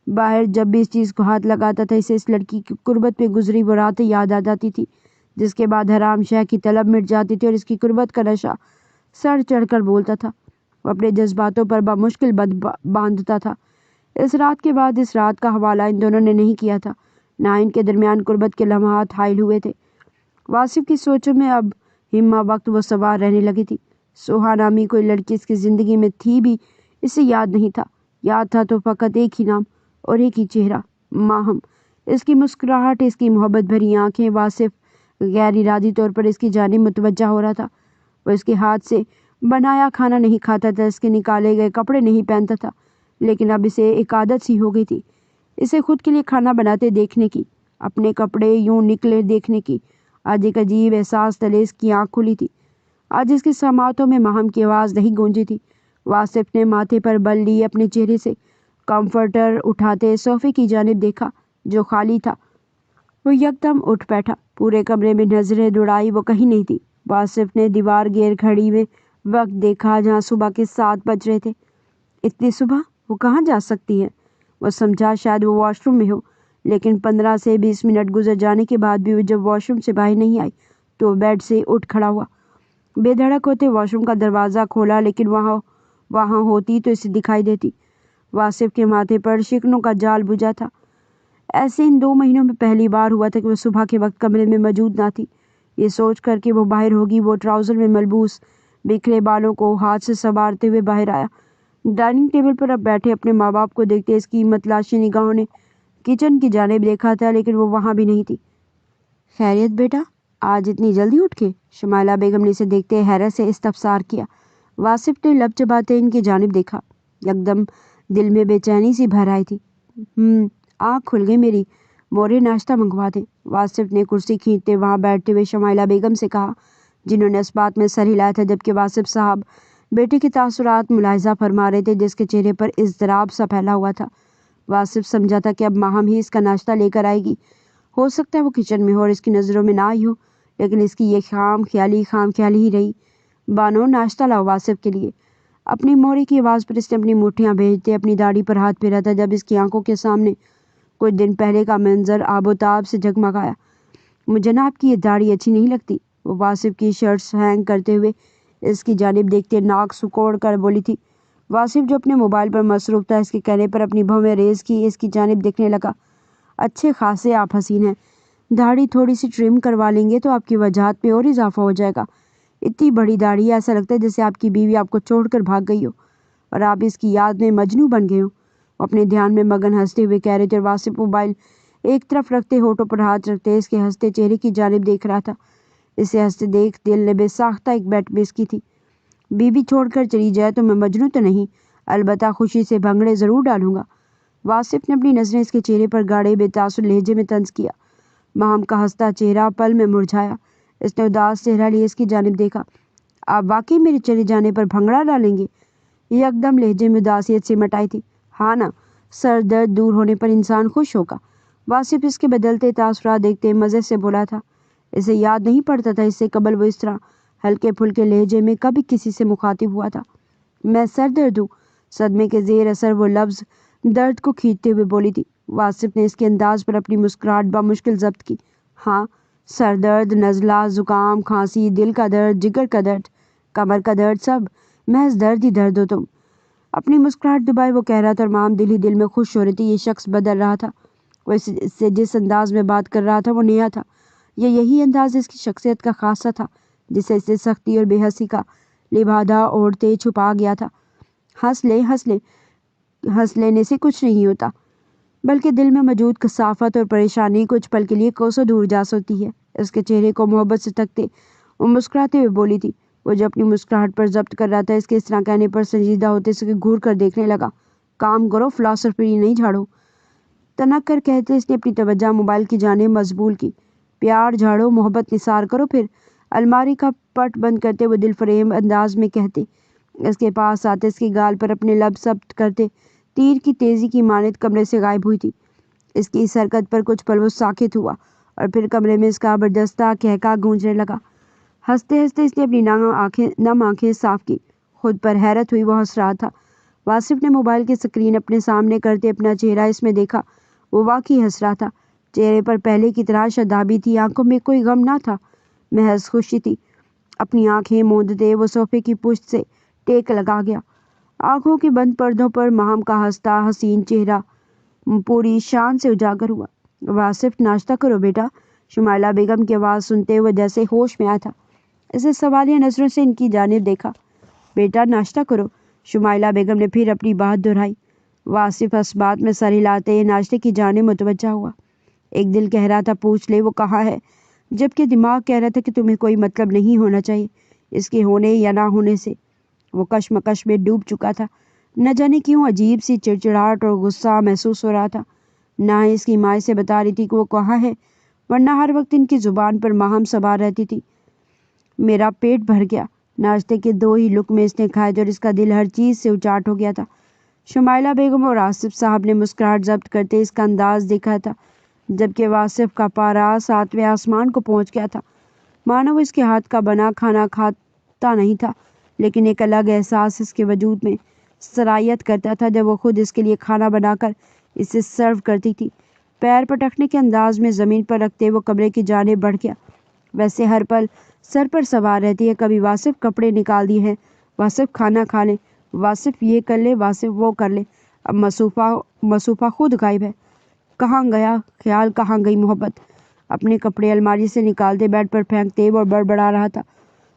باہر جب بھی اس چیز کو ہاتھ لگاتا تھا اسے اس لڑکی کی قربت پہ گزری وہ راتیں یاد آ جاتی تھی، جس کے بعد حرام شے کی طلب مٹ جاتی تھی اور اس کی قربت کا نشہ سر چڑھ کر بولتا تھا۔ وہ اپنے جذباتوں پر بمشکل باندھتا تھا۔ اس رات کے بعد اس رات کا حوالہ ان دونوں نے نہیں کیا تھا، نہ ان کے درمیان قربت کے لمحات حائل ہوئے تھے۔ واصف کی سوچوں میں اب ہمہ وقت وہ سوار رہنے لگی تھی۔ سوہا نامی کوئی لڑکی اس کی زندگی میں تھی بھی اسے یاد نہیں تھا۔ یاد تھا تو فقط ایک ہی نام اور ایک ہی چہرہ، ماہم۔ اس کی مسکراہٹ، اس کی محبت بھری آنکھیں۔ واصف غیر ارادی طور پر اس کی جانب متوجہ ہو رہا تھا۔ وہ اس کے ہاتھ سے بنایا کھانا نہیں کھاتا تھا، اس کے نکالے گئے کپڑے نہیں پہنتا تھا، لیکن اب اسے ایک عادت سی ہو گئی تھی اسے خود کے لیے کھانا بناتے دیکھنے کی، اپنے کپڑے یوں نکلے دیکھنے کی۔ آج ایک عجیب احساس تلے اس کی آنکھ کھلی تھی۔ آج اس کی سماعتوں میں ماہم کی آواز نہیں گونجی تھی۔ واصف نے ماتھے پر بل لی اپنے چہرے سے کمفرٹر اٹھاتے صوفے کی جانب دیکھا جو خالی تھا۔ وہ یکدم اٹھ بیٹھا۔ پورے کمرے میں نظریں دوڑائی، وہ کہیں نہیں تھی۔ واصف نے دیوار گیر گھڑی میں وقت دیکھا جہاں صبح کے 7 بج رہے تھے۔ اتنی صبح وہ کہاں جا سکتی ہے؟ وہ سمجھا شاید وہ واش روم میں ہو، لیکن 15 سے 20 منٹ گزر جانے کے بعد بھی وہ جب واش روم سے باہر نہیں آئی تو وہ بیڈ سے اٹھ کھڑا ہوا۔ بے دھڑک ہوتے واش روم کا دروازہ کھولا، لیکن وہاں ہوتی تو اسے دکھائی دیتی۔ واصف کے ماتھے پر شکنوں کا جال بجھا تھا۔ ایسے ان 2 مہینوں میں پہلی بار ہوا تھا کہ وہ صبح کے وقت کمرے میں موجود نہ تھی۔ یہ سوچ کر کہ وہ باہر ہوگی وہ ٹراؤزر میں ملبوس بکھرے بالوں کو ہاتھ سے سنوارتے ہوئے باہر آیا۔ ڈائننگ ٹیبل پر اب بیٹھے اپنے ماں باپ کو دیکھتے اس کی متلاشی نگاہوں نے کچن کی جانب دیکھا تھا، لیکن وہ وہاں بھی نہیں تھی۔ خیریت بیٹا، آج اتنی جلدی اٹھ کے؟ شمائلہ بیگم نے اسے دیکھتے حیرت سے استفسار کیا۔ واصف نے لب چباتے ان کی جانب دیکھا۔ یکدم دل میں بے چینی سی بھر آئی تھی۔ آنکھ کھل گئی میری، مورے ناشتہ منگوا دیں۔ واصف نے کرسی کھینچتے وہاں بیٹھتے ہوئے شمائلہ بیگم سے کہا، جنہوں نے اس بات میں سر ہلایا تھا جبکہ واصف صاحب بیٹے کے تاثرات ملاحظہ فرما رہے تھے جس کے چہرے پر اضطراب سا پھیلا ہوا تھا۔ واصف سمجھا تھا کہ اب ماہم ہی اس کا ناشتہ لے کر آئے گی۔ ہو سکتا ہے وہ کچن میں ہو اور اس کی نظروں میں نہ آئی ہو، لیکن اس کی یہ خام خیالی ہی رہی۔ بانو، ناشتہ لاؤ واصف کے لیے۔ اپنی موری کی آواز پر اس نے اپنی مٹھیاں بھیجتے اپنی داڑھی پر ہاتھ پھیرا تھا جب اس کی آنکھوں کے سامنے کچھ دن پہلے کا منظر آب و تاب سے جگمگایا۔ مجھے نا آپ کی یہ داڑھی اچھی نہیں لگتی، وہ واصف کی شرٹس ہینگ کرتے ہوئے اس کی جانب دیکھتے ناک سکوڑ کر بولی تھی۔ واصف جو اپنے موبائل پر مصروف تھا اس کے کہنے پر اپنی بھویں ریز کی اس کی جانب دیکھنے لگا۔ اچھے خاصے آپ حسین ہیں، داڑھی تھوڑی سی ٹرم کروا لیں گے تو آپ کی وجاہت میں اور اضافہ ہو جائے گا۔ اتنی بڑی داڑھی، ایسا لگتا ہے جیسے آپ کی بیوی آپ کو چھوڑ کر بھاگ گئی ہو اور آپ اس کی یاد میں مجنوں بن گئے ہو۔ وہ اپنے دھیان میں مگن ہنستے ہوئے کہہ رہے تھے اور واصف موبائل ایک طرف رکھتے ہونٹوں پر ہاتھ رکھتے اس کے ہنستے چہرے کی جانب دیکھ رہا تھا۔ اسے ہنستے دیکھ دل نے بے ساختہ ایک بیٹ مس کی تھی۔ بیوی چھوڑ کر چلی جائے تو میں مجنوں تو نہیں، البتہ خوشی سے بھنگڑے ضرور ڈالوں گا۔ واصف نے اپنی نظریں اس کے چہرے پر گاڑے بے تاثر لہجے میں طنز کیا۔ ماہم کا ہنستا چہرہ پل میں مرجھایا۔ اس نے اداس چہرہ لیے اس کی جانب دیکھا۔ آپ واقعی میرے چلے جانے پر بھنگڑا ڈالیں گے؟ یکدم لہجے میں اداسیت سمٹ آئی تھی۔ ہاں نا، سر درد دور ہونے پر انسان خوش ہوگا۔ واصف اس کے بدلتے تاثرات دیکھتے مزے سے بولا تھا۔ اسے یاد نہیں پڑتا تھا اس سے قبل وہ اس طرح ہلکے پھلکے لہجے میں کبھی کسی سے مخاطب ہوا تھا۔ میں سر درد ہوں؟ صدمے کے زیر اثر وہ لفظ درد کو کھینچتے ہوئے بولی تھی۔ واصف نے اس کے انداز پر اپنی مسکراہٹ بمشکل ضبط کی۔ ہاں، سر درد، نزلہ، زکام، کھانسی، دل کا درد، جگر کا درد، کمر کا درد، سب محض درد ہی درد ہو تم۔ اپنی مسکراہٹ دبائے وہ کہہ رہا تھا اور ماہم دل ہی دل میں خوش ہو رہی تھی۔ یہ شخص بدل رہا تھا۔ وہ اس سے جس انداز میں بات کر رہا تھا وہ نیا تھا۔ یہی انداز اس کی شخصیت کا خاصہ تھا جسے اس سے سختی اور بے حسی کا لبادہ اوڑھتے چھپا گیا تھا۔ ہنس لینے سے کچھ نہیں ہوتا، بلکہ دل میں موجود کثافت اور پریشانی کچھ پل کے لیے کوسوں دور جا سکتی ہے۔ اس کے چہرے کو محبت سے تکتے وہ مسکراتے ہوئے بولی تھی۔ وہ جو اپنی مسکراہٹ پر ضبط کر رہا تھا اس کے اس طرح کہنے پر سنجیدہ ہوتے سے گھور کر دیکھنے لگا۔ کام کرو، فلاسفری نہیں جھاڑو، تنک کر کہتے اس نے اپنی توجہ موبائل کی جانب مبذول کی۔ پیار جھاڑو، محبت نثار کرو، پھر الماری کا پٹ بند کرتے وہ دل فریب انداز میں کہتے۔ اس کے پاس آتے اس کے گال پر اپنے لب ثبت کرتے تیر کی تیزی کی مانند کمرے سے غائب ہوئی تھی۔ اس کی اس حرکت پر کچھ پل وہ ساکت ہوا اور پھر کمرے میں اس کا بردستہ کہکا گونجنے لگا۔ ہنستے ہنستے اس نے اپنی نم آنکھیں صاف کی۔ خود پر حیرت ہوئی، وہ ہنس رہا تھا۔ واصف نے موبائل کی سکرین اپنے سامنے کرتے اپنا چہرہ اس میں دیکھا۔ وہ واقعی ہنس رہا تھا۔ چہرے پر پہلے کی طرح شادابی تھی، آنکھوں میں کوئی غم نہ تھا، محض خوشی تھی۔ اپنی آنکھیں موندتے وہ صوفے کی پشت سے ٹیک لگا گیا۔ آنکھوں کے بند پردوں پر ماہم کا ہنستا حسین چہرہ پوری شان سے اجاگر ہوا۔ واصف، ناشتہ کرو بیٹا، شمائلہ بیگم کی آواز سنتے ہوئے جیسے ہوش میں آیا تھا۔ اسے سوالیہ نظروں سے ان کی جانب دیکھا۔ بیٹا ناشتہ کرو، شمائلہ بیگم نے پھر اپنی بات دہرائی۔ واصف اس بات میں سر ہلاتے ناشتے کی جانب متوجہ ہوا۔ ایک دل کہہ رہا تھا پوچھ لے وہ کہاں ہے، جبکہ دماغ کہہ رہا تھا کہ تمہیں کوئی مطلب نہیں ہونا چاہیے اس کے ہونے یا نہ ہونے سے۔ وہ کشمکش میں ڈوب چکا تھا۔ نہ جانے کیوں عجیب سی چڑچڑاہٹ اور غصہ محسوس ہو رہا تھا۔ نہ اس کی ماں سے بتا رہی تھی کہ وہ کہاں ہے، ورنہ ہر وقت ان کی زبان پر ماہم سوار رہتی تھی۔ میرا پیٹ بھر گیا۔ ناشتے کے 2 ہی لقمے اس نے کھائے تھے اور اس کا دل ہر چیز سے اچاٹ ہو گیا تھا۔ شمائلہ بیگم اور آصف صاحب نے مسکراہٹ ضبط کرتے اس کا انداز دیکھا تھا، جبکہ واصف کا پارا 7ویں آسمان کو پہنچ گیا تھا۔ مانو وہ اس کے ہاتھ کا بنا کھانا کھاتا نہیں تھا، لیکن ایک الگ احساس اس کے وجود میں سرایت کرتا تھا جب وہ خود اس کے لیے کھانا بنا کر اسے سرو کرتی تھی۔ پیر پٹکنے کے انداز میں زمین پر رکھتے وہ کمرے کی جانب بڑھ گیا۔ ویسے ہر پل سر پر سوار رہتی ہے، کبھی واصف کپڑے نکال دیے ہیں، واصف کھانا کھا لے، واصف یہ کر لے، واصف وہ کر لے۔ اب مصوفہ خود غائب ہے۔ کہاں گیا خیال، کہاں گئی محبت؟ اپنے کپڑے الماری سے نکالتے بیڈ پر پھینکتے وہ بڑبڑا رہا تھا۔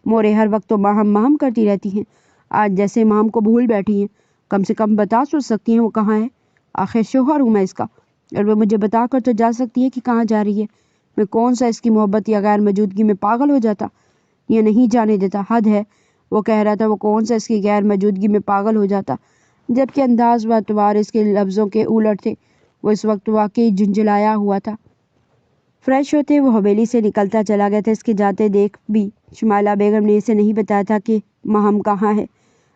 مورے ہر وقت تو ماہم کرتی رہتی ہیں، آج جیسے ماہم کو بھول بیٹھی ہیں۔ کم سے کم بتا تو سکتی ہیں وہ کہاں ہے؟ آخر شوہر ہوں میں اس کا، اور وہ مجھے بتا کر تو جا سکتی ہے کہ کہاں جا رہی ہے۔ میں کون سا اس کی محبت یا غیر موجودگی میں پاگل ہو جاتا؟ یہ نہیں جانے دیتا، حد ہے۔ وہ کہہ رہا تھا وہ کون سا اس کی غیر موجودگی میں پاگل ہو جاتا، جبکہ انداز و اطوار اس کے لفظوں کے الٹ تھے۔ وہ اس وقت واقعی جھنجھلایا ہوا تھا۔ فریش ہوتے وہ حویلی سے نکلتا چلا گیا تھا۔ اس کے جاتے دیکھ بھی شمائلہ بیگم نے اسے نہیں بتایا تھا کہ ماہم کہاں ہے۔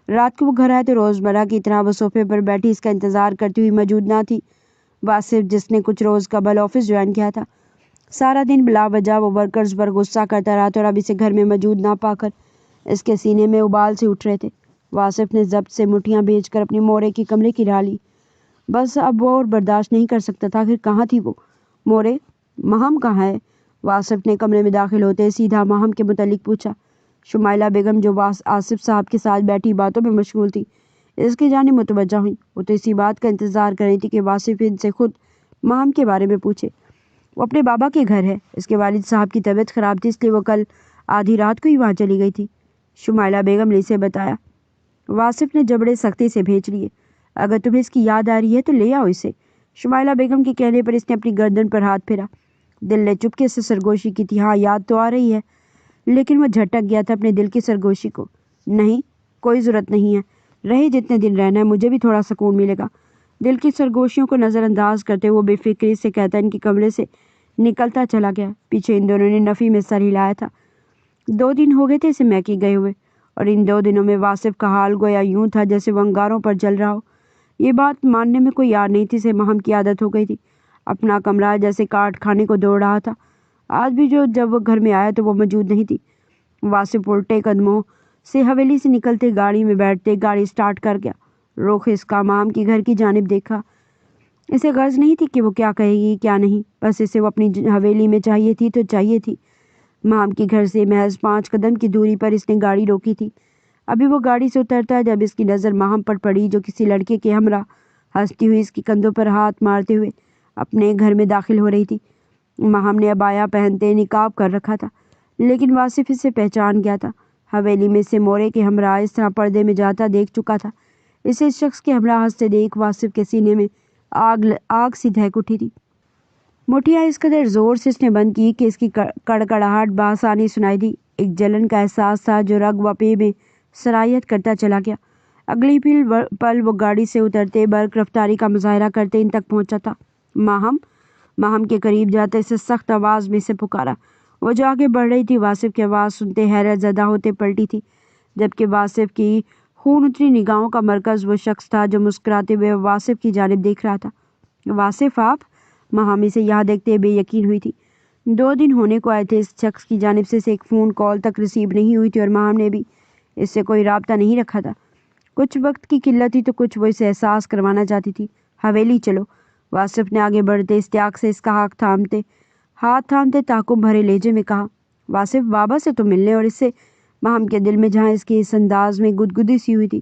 رات کو وہ گھر آئے تو روزمرہ کی طرح وہ صوفے پر بیٹھی اس کا انتظار کرتی ہوئی موجود نہ تھی۔ واصف، جس نے کچھ روز قبل آفس جوائن کیا تھا، سارا دن بلا وجہ وہ ورکرز پر غصہ کرتا رہا تھا اور اب اسے گھر میں موجود نہ پا کر اس کے سینے میں ابال سے اٹھ رہے تھے۔ واصف نے ضبط سے مٹھیاں بھیج کر اپنی مورے کی کمرے کی راہ لی۔ بس اب وہ اور برداشت نہیں کر سکتا تھا۔ آخر کہاں تھی وہ مورے؟ ماہم کہاں ہے؟ واصف نے کمرے میں داخل ہوتے سیدھا ماہم کے متعلق پوچھا۔ شمائلہ بیگم جو آصف صاحب کے ساتھ بیٹھی باتوں میں مشغول تھی، اس کی جانب متوجہ ہوئی۔ وہ تو اسی بات کا انتظار کر رہی تھی کہ واصف ان سے خود ماہم کے بارے میں پوچھے۔ وہ اپنے بابا کے گھر ہے، اس کے والد صاحب کی طبیعت خراب تھی، اس لیے وہ کل آدھی رات کو ہی وہاں چلی گئی تھی، شمائلہ بیگم نے اسے بتایا۔ واصف نے جبڑے سختی سے بھیج لیے۔ اگر تمہیں اس کی یاد آ رہی ہے تو لے آؤ اسے۔ شمائلہ بیگم کے کہنے پر اس نے اپنی گردن پر ہاتھ پھیرا۔ دل نے چپکے سے سرگوشی کی تھی۔ ہاں یاد تو آ رہی ہے، لیکن وہ جھٹک گیا تھا اپنے دل کی سرگوشی کو۔ نہیں، کوئی ضرورت نہیں ہے، رہے جتنے دن رہنا ہے مجھے بھی تھوڑا سکون ملے گا۔ دل کی سرگوشیوں کو نظر انداز کرتے وہ بے فکری سے کہتا ان کے کمرے سے نکلتا چلا گیا۔ پیچھے ان دونوں نے نفی میں سر ہلایا تھا۔ 2 دن ہو گئے تھے اسے میکی گئے ہوئے، اور ان 2 دنوں میں واصف کا حال گویا یوں تھا جیسے وہ انگاروں پر جل رہا ہو۔ یہ بات ماننے میں کوئی یاد نہیں تھی، اسے مہم کی عادت ہو گئی تھی۔ اپنا کمرہ جیسے کاٹ کھانے کو دوڑ رہا تھا۔ آج بھی جب وہ گھر میں آیا تو وہ موجود نہیں تھی۔ واصف الٹے قدموں سے حویلی سے نکلتے گاڑی میں بیٹھتے گاڑی سٹارٹ کر گیا۔ رخ اس کا مام کے گھر کی جانب دیکھا۔ اسے غرض نہیں تھی کہ وہ کیا کہے گی کیا نہیں، بس اسے وہ اپنی حویلی میں چاہیے تھی تو چاہیے تھی۔ مام کے گھر سے محض 5 قدم کی دوری پر اس نے گاڑی روکی تھی۔ ابھی وہ گاڑی سے اترتا جب اس کی نظر ماہم پر پڑی جو کسی لڑکے کے ہمراہ ہنستی ہوئی اس کی کندھوں پر ہاتھ مارتے ہوئے اپنے گھر میں داخل ہو رہی تھی۔ ماہم نے عبایا پہنتے نقاب کر رکھا تھا، لیکن واصف اسے پہچان گیا تھا۔ حویلی میں سے مورے کے ہمراہ اس طرح پردے میں جاتا دیکھ چکا تھا۔ اسے اس شخص کے ہمراہ ہنستے دیکھ واصف کے سینے میں آگ سی دہک اٹھی تھی۔ مٹھیاں اس قدر زور سے اس نے بند کی کہ اس کی کڑکڑاہٹ بآسانی سنائی دی۔ ایک جلن کا احساس تھا جو رگ و پے میں سرایت کرتا چلا گیا۔ اگلی پل وہ گاڑی سے اترتے برق رفتاری کا مظاہرہ کرتے ان تک پہنچا تھا۔ ماہم کے قریب جاتے اسے سخت آواز میں سے پکارا۔ وہ جو آگے بڑھ رہی تھی واصف کی آواز سنتے حیرت زدہ ہوتے پلٹی تھی، جبکہ واصف کی خون اتری نگاہوں کا مرکز وہ شخص تھا جو مسکراتے ہوئے واصف کی جانب دیکھ رہا تھا۔ واصف آپ؟ ماہم اسے یہاں دیکھتے بے یقین ہوئی تھی۔ 2 دن ہونے کو آئے تھے اس شخص کی جانب سے ایک فون کال تک ریسیو نہیں ہوئی تھی، اور ماہم نے بھی اس سے کوئی رابطہ نہیں رکھا تھا۔ کچھ وقت کی قلت تھی تو کچھ وہ اسے احساس کروانا چاہتی تھی۔ حویلی چلو، واصف نے آگے بڑھتے اشتیاق سے اس کا ہاتھ تھامتے تعجب بھرے لہجے میں کہا۔ واصف بابا سے تو ملنے، اور اس سے ماہم کے دل میں جہاں اس کے اس انداز میں گدگدی سی ہوئی تھی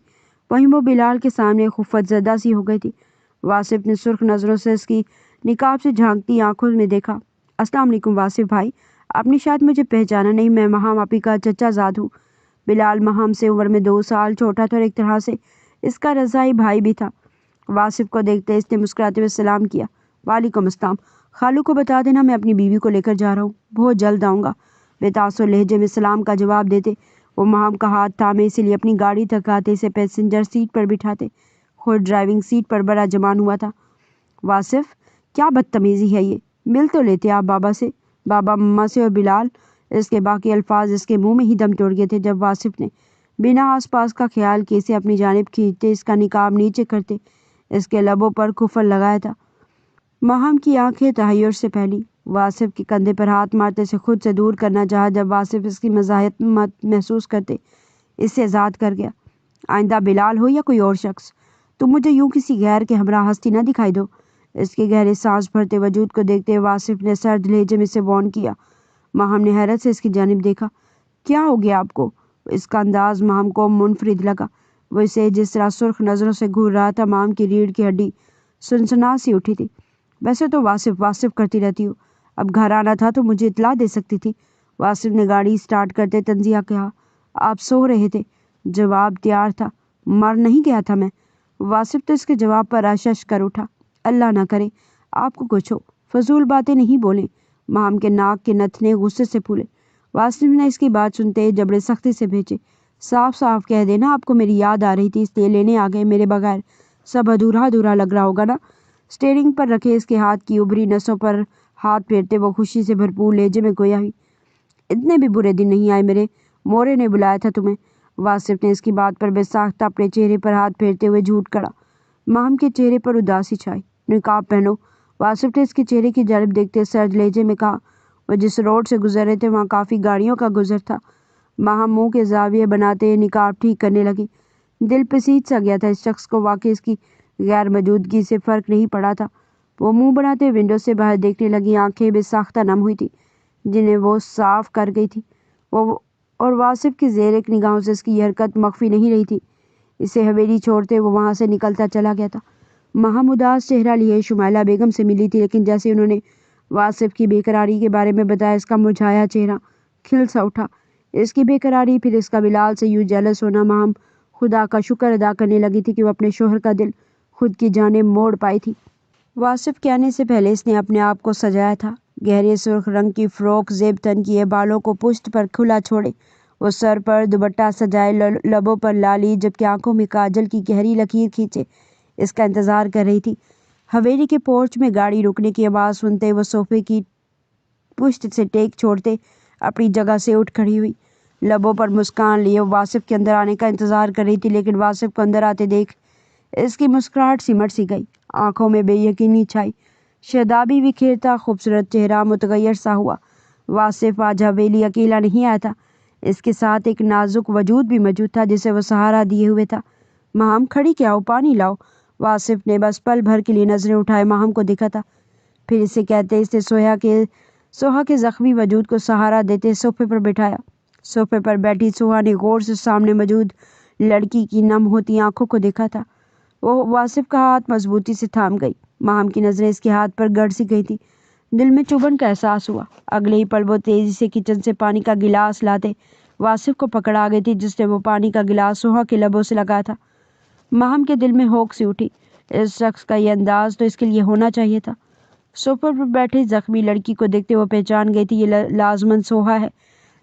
وہیں وہ بلال کے سامنے خفت زدہ سی ہو گئی تھی۔ واصف نے سرخ نظروں سے اس کی نقاب سے جھانکتی آنکھوں میں دیکھا۔ السلام علیکم واصف بھائی، آپ نے شاید مجھے پہچانا نہیں، میں ماہم آپی کا چچا زاد ہوں۔ بلال ماہم سے عمر میں 2 سال چھوٹا تھا اور ایک طرح سے اس کا رضاعی بھائی بھی تھا۔ واصف کو دیکھتے اس نے مسکراتے ہوئے سلام کیا۔ وعلیکم السلام، خالو کو بتا دینا میں اپنی بیوی کو لے کر جا رہا ہوں، بہت جلد آؤں گا۔ بے تاثر لہجے میں سلام کا جواب دیتے وہ ماہم کا ہاتھ تھامے اسی لیے اپنی گاڑی تک آتے اسے پیسنجر سیٹ پر بٹھاتے، خود ڈرائیونگ سیٹ پر بڑا جمان ہوا تھا۔ واصف کیا بدتمیزی ہے یہ، مل تو لیتے آپ بابا سے، بابا مما سے، اور بلال۔ اس کے باقی الفاظ اس کے منہ میں ہی دم توڑ گئے تھے جب واصف نے بنا آس پاس کا خیال کیے اسے اپنی جانب کھینچتے اس کا نقاب نیچے کرتے اس کے لبوں پر کفل لگایا تھا۔ ماہم کی آنکھیں تحیر سے پھیلی۔ واصف کے کندھے پر ہاتھ مارتے اسے خود سے دور کرنا چاہا جب واصف اس کی مزاحمت محسوس کرتے اس سے آزاد کر گیا۔ آئندہ بلال ہو یا کوئی اور شخص، تم مجھے یوں کسی غیر کے ہمراہ ہستی نہ دکھائی دو۔ اس کے گہرے سانس بھرتے وجود کو دیکھتے واصف نے سرد لہجے میں سے وارن کیا۔ ماہم نے حیرت سے اس کی جانب دیکھا۔ کیا ہو گیا آپ کو؟ اس کا انداز ماہم کو منفرد لگا۔ وہ اسے جس طرح سرخ نظروں سے گھور رہا تھا ماہم کی ریڑھ کی ہڈی سنسنا سی اٹھی تھی۔ ویسے تو واصف کرتی رہتی ہو، اب گھر آنا تھا تو مجھے اطلاع دے سکتی تھی۔ واصف نے گاڑی سٹارٹ کرتے طنزیہ کہا۔ آپ سو رہے تھے؟ جواب تیار تھا۔ مر نہیں گیا تھا میں۔ واصف تو اس کے جواب پر اشش کر اٹھا۔ اللہ نہ کرے آپ کو کچھ ہو، فضول باتیں نہیں بولیں۔ ماہم کے ناک کے نتنے غصے سے پھولے۔ واصف نے اس کی بات سنتے جبڑے سختی سے بھیجے۔ صاف صاف کہہ دینا آپ کو میری یاد آ رہی تھی اس لیے لینے آ گئے، میرے بغیر سب ادھورا لگ رہا ہوگا نا۔ اسٹیئرنگ پر رکھے اس کے ہاتھ کی ابری نسوں پر ہاتھ پھیرتے وہ خوشی سے بھرپور لہجے میں گویا ہوئی۔ اتنے بھی برے دن نہیں آئے میرے، مورے نے بلایا تھا تمہیں۔ واصف نے اس کی بات پر بے ساختہ اپنے چہرے پر ہاتھ پھیرتے ہوئے جھوٹ کڑا۔ ماہم کے چہرے پر اداسی چھائی۔ نقاب پہنو، واصف نے اس کے چہرے کی جانب دیکھتے سرد لہجے میں کہا۔ وہ جس روڈ سے گزر رہے تھے وہاں کافی گاڑیوں کا گزر تھا۔ ماہم منہ کے زاویے بناتے نقاب ٹھیک کرنے لگی۔ دل پسیج سا گیا تھا اس شخص کو واقعی اس کی غیر موجودگی سے فرق نہیں پڑا تھا۔ وہ منہ بناتے ونڈو سے باہر دیکھنے لگی، آنکھیں بے ساختہ نم ہوئی تھی جنہیں وہ صاف کر گئی تھی، اور واصف کی زیر ایک نگاہوں سے اس کی یہ حرکت مخفی نہیں رہی تھی۔ اسے حویلی چھوڑتے وہ وہاں سے نکلتا چلا گیا تھا۔ ماہم اداس چہرہ لیے شمائلہ بیگم سے ملی تھی، لیکن جیسے انہوں نے واصف کی بے قراری کے بارے میں بتایا اس کا مرجھایا چہرہ کھل سا اٹھا۔ اس کی بے قراری، پھر اس کا بلال سے یوں جیلس ہونا، ماہم خدا کا شکر ادا کرنے لگی تھی کہ وہ اپنے شوہر کا دل خود کی جانب موڑ پائی تھی۔ واصف کے آنے سے پہلے اس نے اپنے آپ کو سجایا تھا۔ گہرے سرخ رنگ کی فروک زیب تن کیے بالوں کو پشت پر کھلا چھوڑے وہ سر پر دوپٹہ سجائے، لبوں پر لالی، جبکہ آنکھوں میں کاجل کی گہری لکیر کھینچے اس کا انتظار کر رہی تھی۔ حویلی کے پورچ میں گاڑی رکنے کی آواز سنتے وہ صوفے کی پشت سے ٹیک چھوڑتے اپنی جگہ سے اٹھ کھڑی ہوئی، لبوں پر مسکان لیے وہ واصف کے اندر آنے کا انتظار کر رہی تھی، لیکن واصف کو اندر آتے دیکھ اس کی مسکراہٹ سمٹ سی گئی، آنکھوں میں بے یقینی چھائی، شادابی بکھیرتا خوبصورت چہرہ متغیر سا ہوا۔ واصف آج حویلی اکیلا نہیں آیا تھا، اس کے ساتھ ایک نازک وجود بھی موجود تھا جسے وہ سہارا دیے ہوئے تھا۔ ماہم کھڑی کیا ہو، پانی لاؤ۔ واصف نے بس پل بھر کے لیے نظریں اٹھائے ماہم کو دیکھا تھا، پھر اسے کہتے اس نے سوہا کے زخمی وجود کو سہارا دیتے صوفے پر بٹھایا۔ صوفے پر بیٹھی سوہا نے غور سے سامنے موجود لڑکی کی نم ہوتی آنکھوں کو دیکھا تھا۔ وہ واصف کا ہاتھ مضبوطی سے تھام گئی، ماہم کی نظریں اس کے ہاتھ پر گڑ سی گئی تھی، دل میں چبھن کا احساس ہوا۔ اگلے ہی پل وہ تیزی سے کچن سے پانی کا گلاس لاتے واصف کو پکڑ آ گئی تھی، جس نے وہ پانی کا گلاس سوہا کے لبوں سے لگایا تھا۔ ماہم کے دل میں ہوک سی اٹھی، اس شخص کا یہ انداز تو اس کے لیے ہونا چاہیے تھا۔ صوفے پر بیٹھی زخمی لڑکی کو دیکھتے وہ پہچان گئی تھی، یہ لازماً سوہا ہے،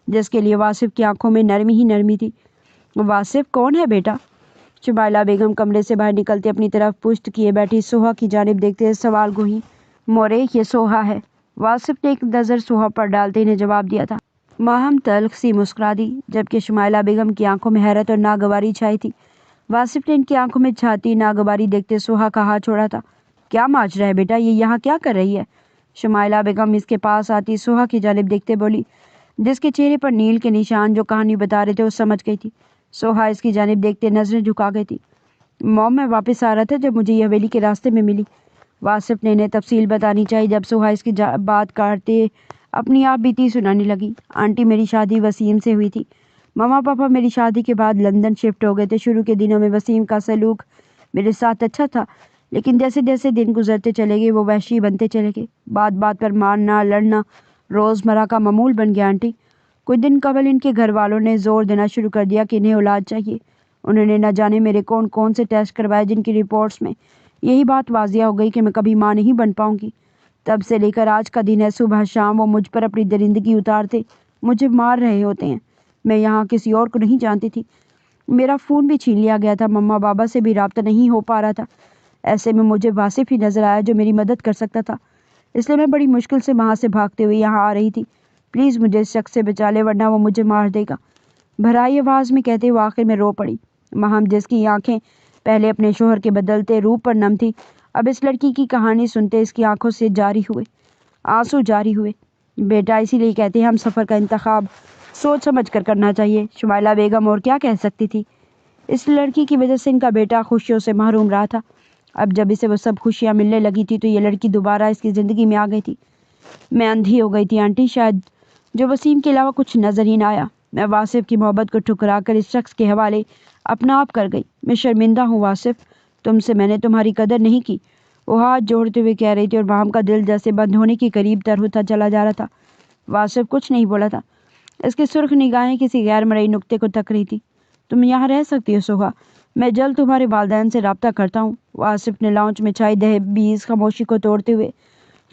جس کے لیے واصف کی آنکھوں میں نرمی ہی نرمی تھی۔ واصف کون ہے بیٹا؟ شمائلہ بیگم کمرے سے باہر نکلتے اپنی طرف پشت کیے بیٹھی سوہا کی جانب دیکھتے سوال گو ہوئیں۔ مورے، یہ سوہا ہے۔ واصف نے ایک نظر سوہا پر ڈالتے انہیں جواب دیا تھا۔ ماہم تلخ سی مسکرا دی، جبکہ شمائلہ بیگم کی آنکھوں میں حیرت اور ناگواری چھائی تھی۔ واصف نے ان کی آنکھوں میں چھاتی ناگواری دیکھتے سوہا کا ہاتھ چھوڑا تھا۔ کیا ماجرا ہے بیٹا، یہ یہاں کیا کر رہی ہے؟ شمائلہ بیگم اس کے پاس آتی سوہا کی جانب دیکھتے بولی، جس کے چہرے پر نیل کے نشان جو کہانی بتا رہے تھے وہ سمجھ گئی تھی۔ سوہا اس کی جانب دیکھتے نظریں جھکا گئی تھی۔ موم، میں واپس آ رہا تھا جب مجھے یہ حویلی کے راستے میں ملی۔ واصف نے انہیں تفصیل بتانی چاہی جب سوہا اس کی بات کاٹتے اپنی آپ بیتی سنانے لگی۔ آنٹی، میری شادی وسیم سے ہوئی تھی۔ ماما پاپا میری شادی کے بعد لندن شفٹ ہو گئے تھے۔ شروع کے دنوں میں وسیم کا سلوک میرے ساتھ اچھا تھا، لیکن جیسے جیسے دن گزرتے چلے گئے وہ وحشی بنتے چلے گئے، بات بات پر مارنا لڑنا روزمرہ کا معمول بن گیا۔ آنٹی، کچھ دن قبل ان کے گھر والوں نے زور دینا شروع کر دیا کہ انہیں اولاد چاہیے۔ انہوں نے نہ جانے میرے کون کون سے ٹیسٹ کروائے، جن کی رپورٹس میں یہی بات واضح ہو گئی کہ میں کبھی ماں نہیں بن پاؤں گی۔ تب سے لے کر آج کا دن ہے، صبح شام وہ مجھ پر اپنی درندگی اتارتے مجھے مار رہے ہوتے ہیں۔ میں یہاں کسی اور کو نہیں جانتی تھی، میرا فون بھی چھین لیا گیا تھا، مما بابا سے بھی رابطہ نہیں ہو پا رہا تھا۔ ایسے میں مجھے واصف ہی نظر آیا جو میری مدد کر سکتا تھا، اس لیے میں بڑی مشکل سے وہاں سے بھاگتے ہوئے یہاں آ رہی تھی۔ پلیز مجھے اس شخص سے بچا لے، ورنہ وہ مجھے مار دے گا، بھرائی آواز میں کہتے وہ آخر میں رو پڑی۔ ماہم، جس کی آنکھیں پہلے اپنے شوہر کے بدلتے روپ پر نم تھی، اب اس لڑکی کی کہانی سنتے اس کی آنکھوں سے آنسو جاری ہوئے۔ بیٹا، اسی لیے کہتے ہیں ہم سفر کا انتخاب سوچ سمجھ کر کرنا چاہیے۔ شمائلہ بیگم اور کیا کہہ سکتی تھی؟ اس لڑکی کی وجہ سے ان کا بیٹا خوشیوں سے محروم رہا تھا، اب جب اسے وہ سب خوشیاں ملنے لگی تھی تو یہ لڑکی دوبارہ اس کی زندگی میں آ گئی تھی۔ میں اندھی ہو گئی تھی آنٹی، شاید جو وسیم کے علاوہ کچھ نظر ہی نہ آیا۔ میں واصف کی محبت کو ٹھکرا کر اس شخص کے حوالے اپنا آپ کر گئی۔ میں شرمندہ ہوں واصف، تم سے میں نے تمہاری قدر نہیں کی، وہ ہاتھ جوڑتے ہوئے کہہ رہی تھی، اور ماہم کا دل جیسے بند ہونے کی قریب تر ہوتا چلا جا رہا تھا۔ واصف کچھ نہیں بولا تھا، اس کی سرخ نگاہیں کسی غیر مرئی نقطے کو تک رہی تھی۔ تم یہاں رہ سکتی ہو سوہا، میں جلد تمہارے والدین سے رابطہ کرتا ہوں۔ واصف نے لاؤنج میں چھائی دہبیز خاموشی کو توڑتے ہوئے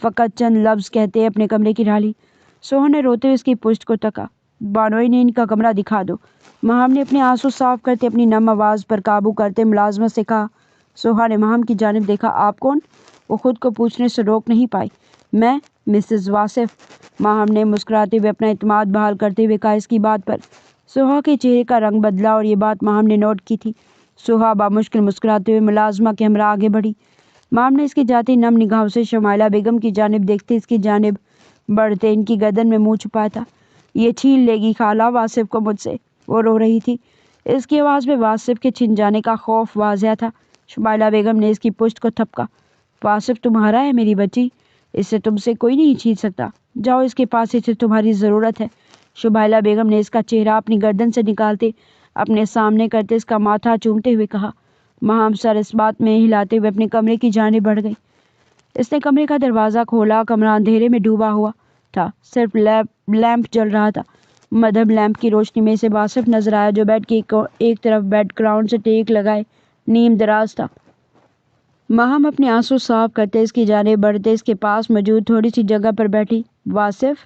فقط چند لفظ کہتے اپنے کمرے کی راہ لی۔ سوہا نے روتے ہوئے اس کی پشت کو تکا۔ بانوئی نے ان کا کمرہ دکھا دو، ماہم نے اپنے آنسو صاف کرتے اپنی نم آواز پر قابو کرتے ملازمت سے کہا۔ سوہا نے ماہم کی جانب دیکھا۔ آپ کون؟ وہ خود کو پوچھنے سے روک نہیں پائی۔ میں مسز واصف، ماہم نے مسکراتے ہوئے اپنا اعتماد بحال کرتے ہوئے کہا۔ اس کی بات پر سوہا کے چہرے کا رنگ بدلا اور یہ بات ماہم نے نوٹ کی تھی۔ سوہا بامشکل مسکراتے ہوئے ملازمہ کے ہمراہ آگے بڑھی۔ ماہم نے اس کی جاتی نم نگاہوں سے شمائلہ بیگم کی جانب دیکھتے اس کی جانب بڑھتے ان کی گردن میں منہ چھپایا تھا۔ یہ چھین لے گی خالہ واصف کو مجھ سے، وہ رو رہی تھی، اس کی آواز میں واصف کے چھن جانے کا خوف واضح تھا۔ شمائلہ بیگم نے اس کی پشت کو تھپکا۔ واصف تمہارا ہے میری بچی، اسے تم سے کوئی نہیں چھین سکتا، جاؤ اس کے پاس، اسے تمہاری ضرورت ہے۔ شمائلہ بیگم نے اس کا چہرہ اپنی گردن سے نکالتے اپنے سامنے کرتے اس کا ماتھا چومتے ہوئے کہا۔ ماہم سر اس بات میں ہلاتے ہوئے اپنے کمرے کی جانب بڑھ گئی۔ اس نے کمرے کا دروازہ کھولا، کمرہ اندھیرے میں ڈوبا ہوا تھا، صرف لیمپ جل رہا تھا۔ مدھم لیمپ کی روشنی میں اسے واصف نظر آیا جو بیڈ کی ایک طرف بیڈ گراؤنڈ سے ٹیک لگائے نیم دراز تھا۔ ماہم اپنے آنسو صاف کرتے اس کی جانب بڑھتے اس کے پاس موجود تھوڑی سی جگہ پر بیٹھی۔ واصف،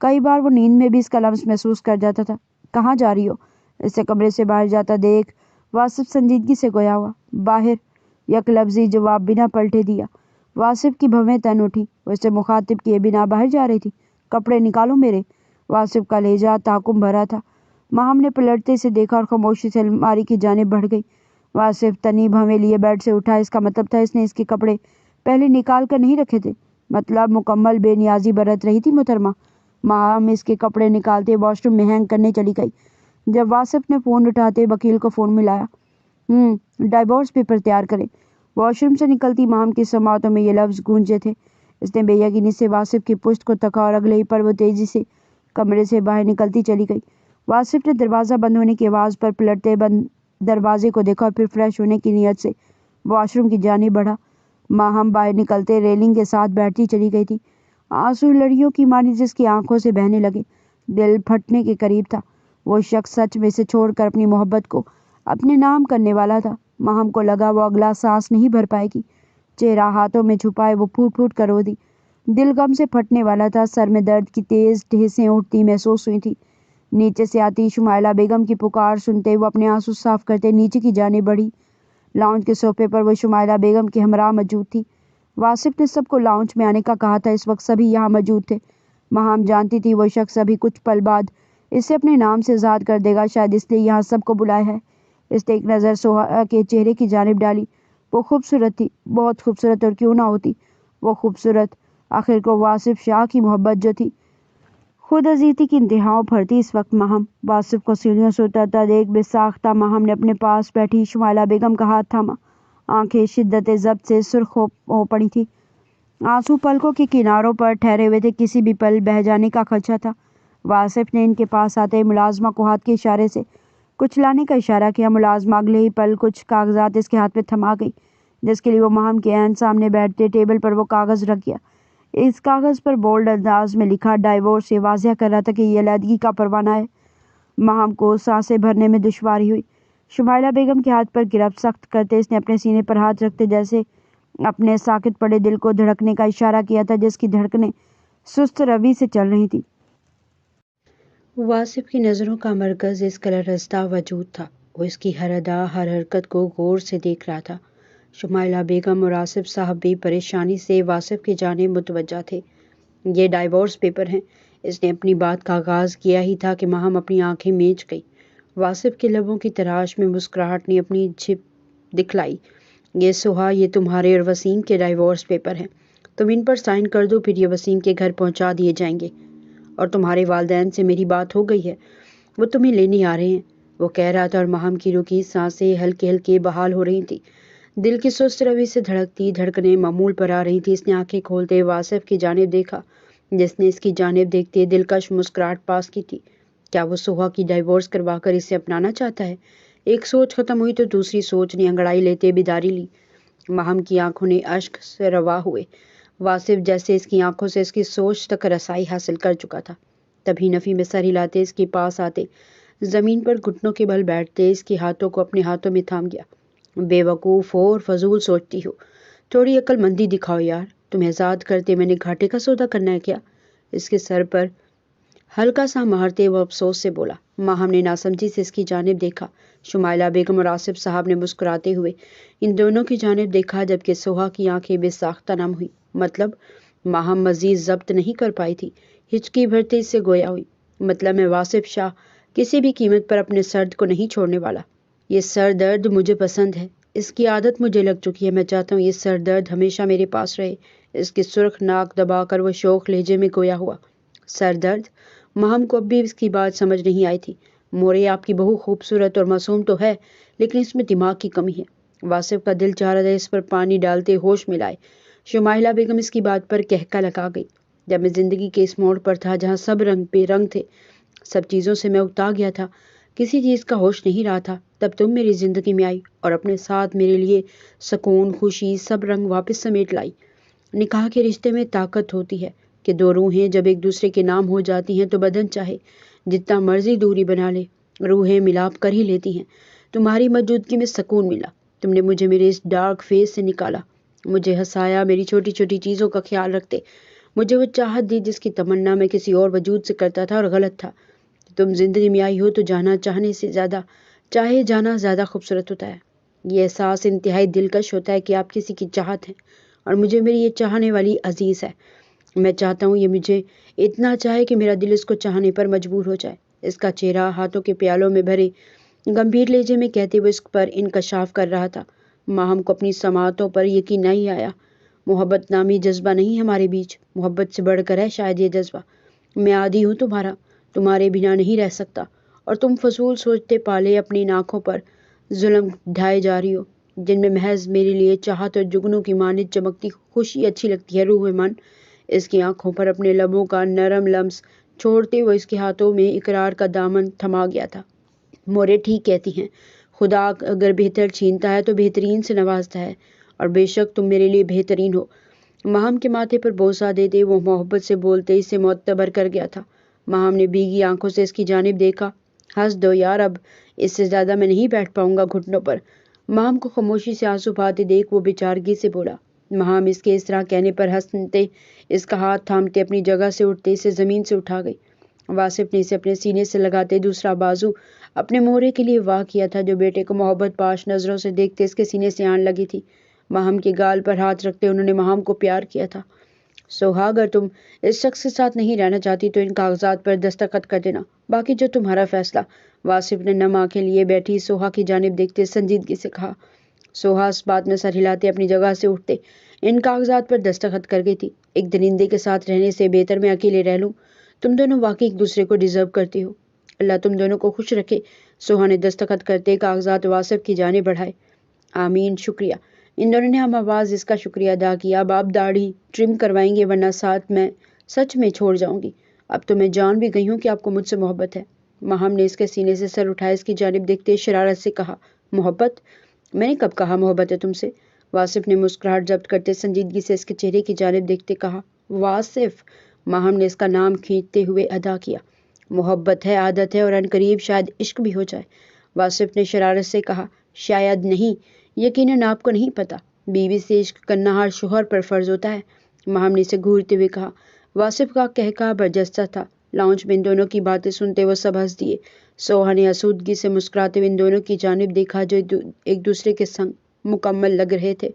کئی بار وہ نیند میں بھی اس کا لمس محسوس کر جاتا تھا۔ کہاں جا رہی ہو؟ اسے کمرے سے باہر جاتا دیکھ واصف سنجیدگی سے گویا ہوا۔ باہر، یک لفظی جواب بنا پلٹے دیا۔ واصف کی بھویں تن اٹھی، وہ اسے مخاطب کیے بنا باہر جا رہی تھی۔ کپڑے نکالو میرے۔ واصف کا لہجہ تعاقب بھرا تھا۔ ماہم نے پلٹتے اسے دیکھا اور خاموشی سے الماری کی جانب بڑھ گئی۔ واصف تنی بھویں لیے بیڈ سے اٹھا۔ اس کا مطلب تھا اس نے اس کے کپڑے پہلے نکال کر نہیں رکھے تھے۔ مطلب مکمل بے نیازی برت رہی تھی محترمہ۔ ماہم اس کے کپڑے نکالتے واش روم میں ہینگ کرنے چلی گئی۔ جب واصف نے فون اٹھاتے وکیل کو فون ملایا۔ ڈائیورس پیپر تیار کریں۔ واش روم سے نکلتی ماہم کی سماعتوں میں یہ لفظ گونجے تھے۔ اس نے بے یقینی سے واصف کی پشت کو تکا اور اگلے ہی پل وہ تیزی سے کمرے سے باہر نکلتی چلی گئی۔ واصف نے دروازہ بند ہونے کی آواز پر پلٹتے بند دروازے کو دیکھا اور پھر فریش ہونے کی نیت سے واش روم کی جانب بڑھا۔ ماہم باہر نکلتے ریلنگ کے ساتھ بیٹھتی چلی گئی تھی۔ آنسو لڑیوں کی مانند جس کی آنکھوں سے بہنے لگے۔ دل پھٹنے کے قریب تھا۔ وہ شخص سچ میں اسے چھوڑ کر اپنی محبت کو اپنے نام کرنے والا تھا۔ ماہم کو لگا وہ اگلا سانس نہیں بھر پائے گی۔ چہرہ ہاتھوں میں چھپائے وہ پھوٹ پھوٹ کر رو دی۔ دل غم سے پھٹنے والا تھا۔ سر میں درد کی تیز ٹھیسیں اٹھتی محسوس ہوئی تھی۔ نیچے سے آتی شمائلہ بیگم کی پکار سنتے وہ اپنے آنسو صاف کرتے نیچے کی جانب بڑھی۔ لاؤنج کے صوفے پر وہ شمائلہ بیگم کے ہمراہ موجود تھی۔ واصف نے سب کو لاؤنج میں آنے کا کہا تھا۔ اس وقت سبھی یہاں موجود تھے۔ ماہم جانتی تھی وہ شخص ابھی کچھ پل بعد اسے اپنے نام سے یاد کر دے گا، شاید اس لیے یہاں سب کو بلایا ہے۔ اس نے ایک نظر سہا کے چہرے کی جانب ڈالی۔ وہ خوبصورت تھی، بہت خوبصورت، اور کیوں نہ ہوتی وہ خوبصورت؟ آخر کو واصف شاہ کی محبت جو تھی خود ازیتی کی انتہاؤں پر تھی۔ اس وقت ماہم واصف کو سیڑھیوں سے اترتا دیکھ بے ساختہ ماہم نے اپنے پاس بیٹھی شمائلہ بیگم کا ہاتھ تھاما۔ آنکھیں شدت ضبط سے سرخ ہو پڑی تھی۔ آنسو پلکوں کے کناروں پر ٹھہرے ہوئے تھے، کسی بھی پل بہہ جانے کا خدشہ تھا۔ واصف نے ان کے پاس آتے ملازمہ کو ہاتھ کے اشارے سے کچھ لانے کا اشارہ کیا۔ ملازمہ اگلے ہی پل کچھ کاغذات اس کے ہاتھ میں تھما گئی، جس کے لیے وہ ماہم کے عین سامنے بیٹھتے ٹیبل پر وہ کاغذ رکھ گیا۔ اس کاغذ پر بولڈ انداز میں لکھا ڈائیورس یہ واضح کر رہا تھا کہ یہ علیحدگی کا پروانہ ہے۔ ماہم کو سانسیں بھرنے میں دشواری ہوئی۔ شمائلہ بیگم کے ہاتھ پر گرفت سخت کرتے اس نے اپنے سینے پر ہاتھ رکھتے جیسے اپنے ساکت پڑے دل کو دھڑکنے کا اشارہ کیا تھا، جس کی دھڑکنیں سست روی سے چل رہی تھی۔ واصف کی نظروں کا مرکز اس قدر رستا وجود تھا۔ وہ اس کی ہر ادا ہر حرکت کو غور سے دیکھ رہا تھا۔ شمائلہ بیگم اور آصف صاحب بھی پریشانی سے واصف کی جانب متوجہ تھے۔ یہ ڈائیورس پیپر ہیں۔ اس نے اپنی بات کا آغاز کیا ہی تھا کہ ماہم اپنی آنکھیں میچ گئی۔ واصف کے لبوں کی تراش میں مسکراہٹ نے اپنی جھپ دکھلائی۔ یہ سہا، یہ تمہارے اور وسیم کے ڈائیورس پیپر ہیں۔ تم ان پر سائن کر دو، پھر یہ وسیم کے گھر پہنچا دیے جائیں گے۔ اور تمہارے والدین سے میری بات ہو گئی ہے، وہ تمہیں لینے آ رہے ہیں، وہ کہہ رہا تھا، اور ماہم کی رکی سانسیں ہلکے ہلکے بحال ہو رہی تھیں۔ دل کی سست روی سے دھڑکتی دھڑکنیں معمول پر آ رہی تھی۔ اس نے آنکھیں کھولتے واصف کی جانب دیکھا، جس نے اس کی جانب دیکھتے دلکش مسکراہٹ پاس کی تھی۔ کیا وہ سہا کی ڈائیورس کروا کر اسے اپنانا چاہتا ہے؟ ایک سوچ ختم ہوئی تو دوسری سوچ نے انگڑائی لیتے بیداری لی۔ ماہم کی آنکھوں نے اشک سے روا ہوئے۔ واصف جیسے اس کی آنکھوں سے اس کی سوچ تک رسائی حاصل کر چکا تھا۔ تبھی نفی میں سر ہلاتے اس کے پاس آتے، زمین پر گھٹنوں کے بل بیٹھتے اس کے ہاتھوں کو اپنے ہاتھوں میں تھام گیا۔ بے وقوف ہو اور فضول سوچتی ہو، تھوڑی عقل مندی دکھاؤ یار، تمہیں آزاد کرتے میں نے گھاٹے کا سودا کرنا ہے کیا؟ اس کے سر پر ہلکا سا مارتے وہ افسوس سے بولا۔ ماہم نے ناسمجھی سے اس کی جانب دیکھا۔ شمائلہ بیگم اور آصف صاحب نے مسکراتے ہوئے ان دونوں کی جانب دیکھا، جبکہ سہا کی آنکھیں بے ساختہ نم ہوئی۔ مطلب؟ ماہم مزید ضبط نہیں کر پائی تھی، ہچکی بھرتے اس سے گویا ہوئی۔ مطلب میں واصف شاہ کسی بھی قیمت پر اپنے سرد کو نہیں چھوڑنے والا۔ یہ سر درد مجھے پسند ہے، اس کی عادت مجھے لگ چکی ہے، میں چاہتا ہوں یہ سر درد ہمیشہ میرے پاس رہے۔ اس کی سرخ ناک دبا کر وہ شوخ لہجے میں گویا ہوا۔ سر درد؟ ماہم کو اب بھی اس کی بات سمجھ نہیں آئی تھی۔ مورے، آپ کی بہو خوبصورت اور معصوم تو ہے، لیکن اس میں دماغ کی کمی ہے۔ واصف کا دل چاہ رہا تھا اس پر پانی ڈالتے ہوش میں لائے۔ شمائلہ بیگم اس کی بات پر کہکا لگا گئی۔ جب میں زندگی کے اس موڑ پر تھا جہاں سب رنگ بے رنگ تھے، سب چیزوں سے میں اکتا گیا تھا، کسی چیز کا ہوش نہیں رہا تھا، تب تم میری زندگی میں آئی اور اپنے ساتھ میرے لیے سکون، خوشی، سب رنگ واپس سمیٹ لائی۔ نکاح کے رشتے میں طاقت ہوتی ہے کہ دو روحیں جب ایک دوسرے کے نام ہو جاتی ہیں تو بدن چاہے جتنا مرضی دوری بنا لے، روحیں ملاپ کر ہی لیتی ہیں۔ تمہاری موجودگی میں سکون ملا، تم نے مجھے میرے اس ڈارک فیز سے نکالا، مجھے ہنسایا، میری چھوٹی چھوٹی چیزوں کا خیال رکھتے مجھے وہ چاہت دی جس کی تمنا میں کسی اور وجود سے کرتا تھا اور غلط تھا۔ تم زندگی میں آئی ہو تو جانا چاہنے سے زیادہ چاہے جانا زیادہ خوبصورت ہوتا ہے۔ یہ احساس انتہائی دلکش ہوتا ہے کہ آپ کسی کی چاہت ہیں اور مجھے میری یہ چاہنے والی عزیز ہے۔ میں چاہتا ہوں یہ مجھے اتنا چاہے کہ میرا دل اس کو چاہنے پر مجبور ہو جائے۔ اس کا چہرہ ہاتھوں کے پیالوں میں بھرے گمبھیر لہجے میں کہتے ہوئے اس پر انکشاف کر رہا تھا۔ ماہم کو اپنی سماعتوں پر یقین نہیں آیا۔ محبت نامی جذبہ نہیں ہمارے بیچ، محبت سے بڑھ کر ہے شاید یہ جذبہ۔ میں عادی ہوں تمہارا، تمہارے بنا نہیں رہ سکتا، اور تم فضول سوچتے پالے اپنی آنکھوں پر ظلم ڈھائے جا رہی ہو، جن میں محض میرے لیے چاہت اور جگنوں کی مانند چمکتی خوشی اچھی لگتی ہے۔ روح من اس کی آنکھوں پر اپنے لبوں کا نرم لمس چھوڑتے ہوئے اس کے ہاتھوں میں اقرار کا دامن تھما گیا تھا۔ مورے ٹھیک کہتی ہیں، خدا اگر بہتر چھینتا ہے تو بہترین سے نوازتا ہے، اور بے شک تم میرے لیے بہترین ہو۔ ماہم کے ماتھے پر بوسہ دیتے وہ محبت سے بولتے اسے معتبر کر گیا تھا۔ ماہم نے بھیگی آنکھوں سے اس کی جانب دیکھا۔ ہنس دو یار، اب اس سے زیادہ میں نہیں بیٹھ پاؤں گا گھٹنوں پر۔ ماہم کو خاموشی سے آنسو بہاتے دیکھ وہ بیچارگی سے بولا۔ ماہم اس کے اس طرح کہنے پر ہنستے، اس کا ہاتھ تھامتے اپنی جگہ سے اٹھتے اسے زمین سے اٹھا گئی۔ واصف نے اسے اپنے سینے سے لگاتے دوسرا بازو اپنے مورے کے لیے واہ کیا تھا، جو بیٹے کو محبت پاش نظروں سے دیکھتے اس کے سینے سے آن لگی تھی۔ ماہم کے گال پر ہاتھ رکھتے انہوں نے ماہم کو پیار کیا تھا۔ سوہا، اگر تم اس شخص کے ساتھ نہیں رہنا چاہتی تو ان کاغذات پر دستخط کر دینا، باقی جو تمہارا فیصلہ۔ واصف نے نم آنکھیں لیے بیٹھی سوہا کی جانب دیکھتے سنجیدگی سے کہا۔ سوہا اس بات میں سر ہلاتے اپنی جگہ سے اٹھتے ان کاغذات پر دستخط کر گئی تھی۔ ایک درندے کے ساتھ رہنے سے بہتر میں اکیلے رہ لوں۔ تم دونوں واقعی ایک دوسرے کو ڈیزرو کرتی ہو۔ اللہ تم دونوں کو خوش رکھے۔ سوہا نے دستخط کرتے کاغذات واصف کی جانب بڑھائے۔ آمین، شکریہ۔ ان دونوں نے ہم آواز اس کا شکریہ ادا کیا۔ اب آپ داڑھی ٹرم کروائیں گے ورنہ ساتھ میں سچ میں چھوڑ جاؤں گی۔ اب تو میں جان بھی گئی ہوں کہ آپ کو مجھ سے محبت ہے۔ ماہم نے اس کے سینے سے سر اٹھائے اس کی جانب دیکھتے شرارت سے کہا، محبت؟ میں نے کب کہا محبت ہے تم سے؟ واصف نے مسکراہٹ ضبط کرتے سنجیدگی سے اس کے چہرے کی جانب دیکھتے کہا، واصف۔ ماہم نے اس کا نام کھینچتے ہوئے ادا کیا۔ محبت ہے، عادت ہے، اور عنقریب شاید عشق بھی ہو جائے۔ واصف نے شرارت سے کہا، شاید نہیں، یقیناً آپ کو نہیں پتہ، بیوی سے عشق کرنا ہر شوہر پر فرض ہوتا ہے۔ ماہم نے اسے گھورتے ہوئے کہا۔ واصف کا قہقہہ برجستہ تھا۔ لاؤنج میں ان دونوں کی باتیں سنتے وہ سب ہنس دیے۔ سوہا نے آسودگی سے مسکراتے ہوئے ان دونوں کی جانب دیکھا جو ایک دوسرے کے سنگ مکمل لگ رہے تھے۔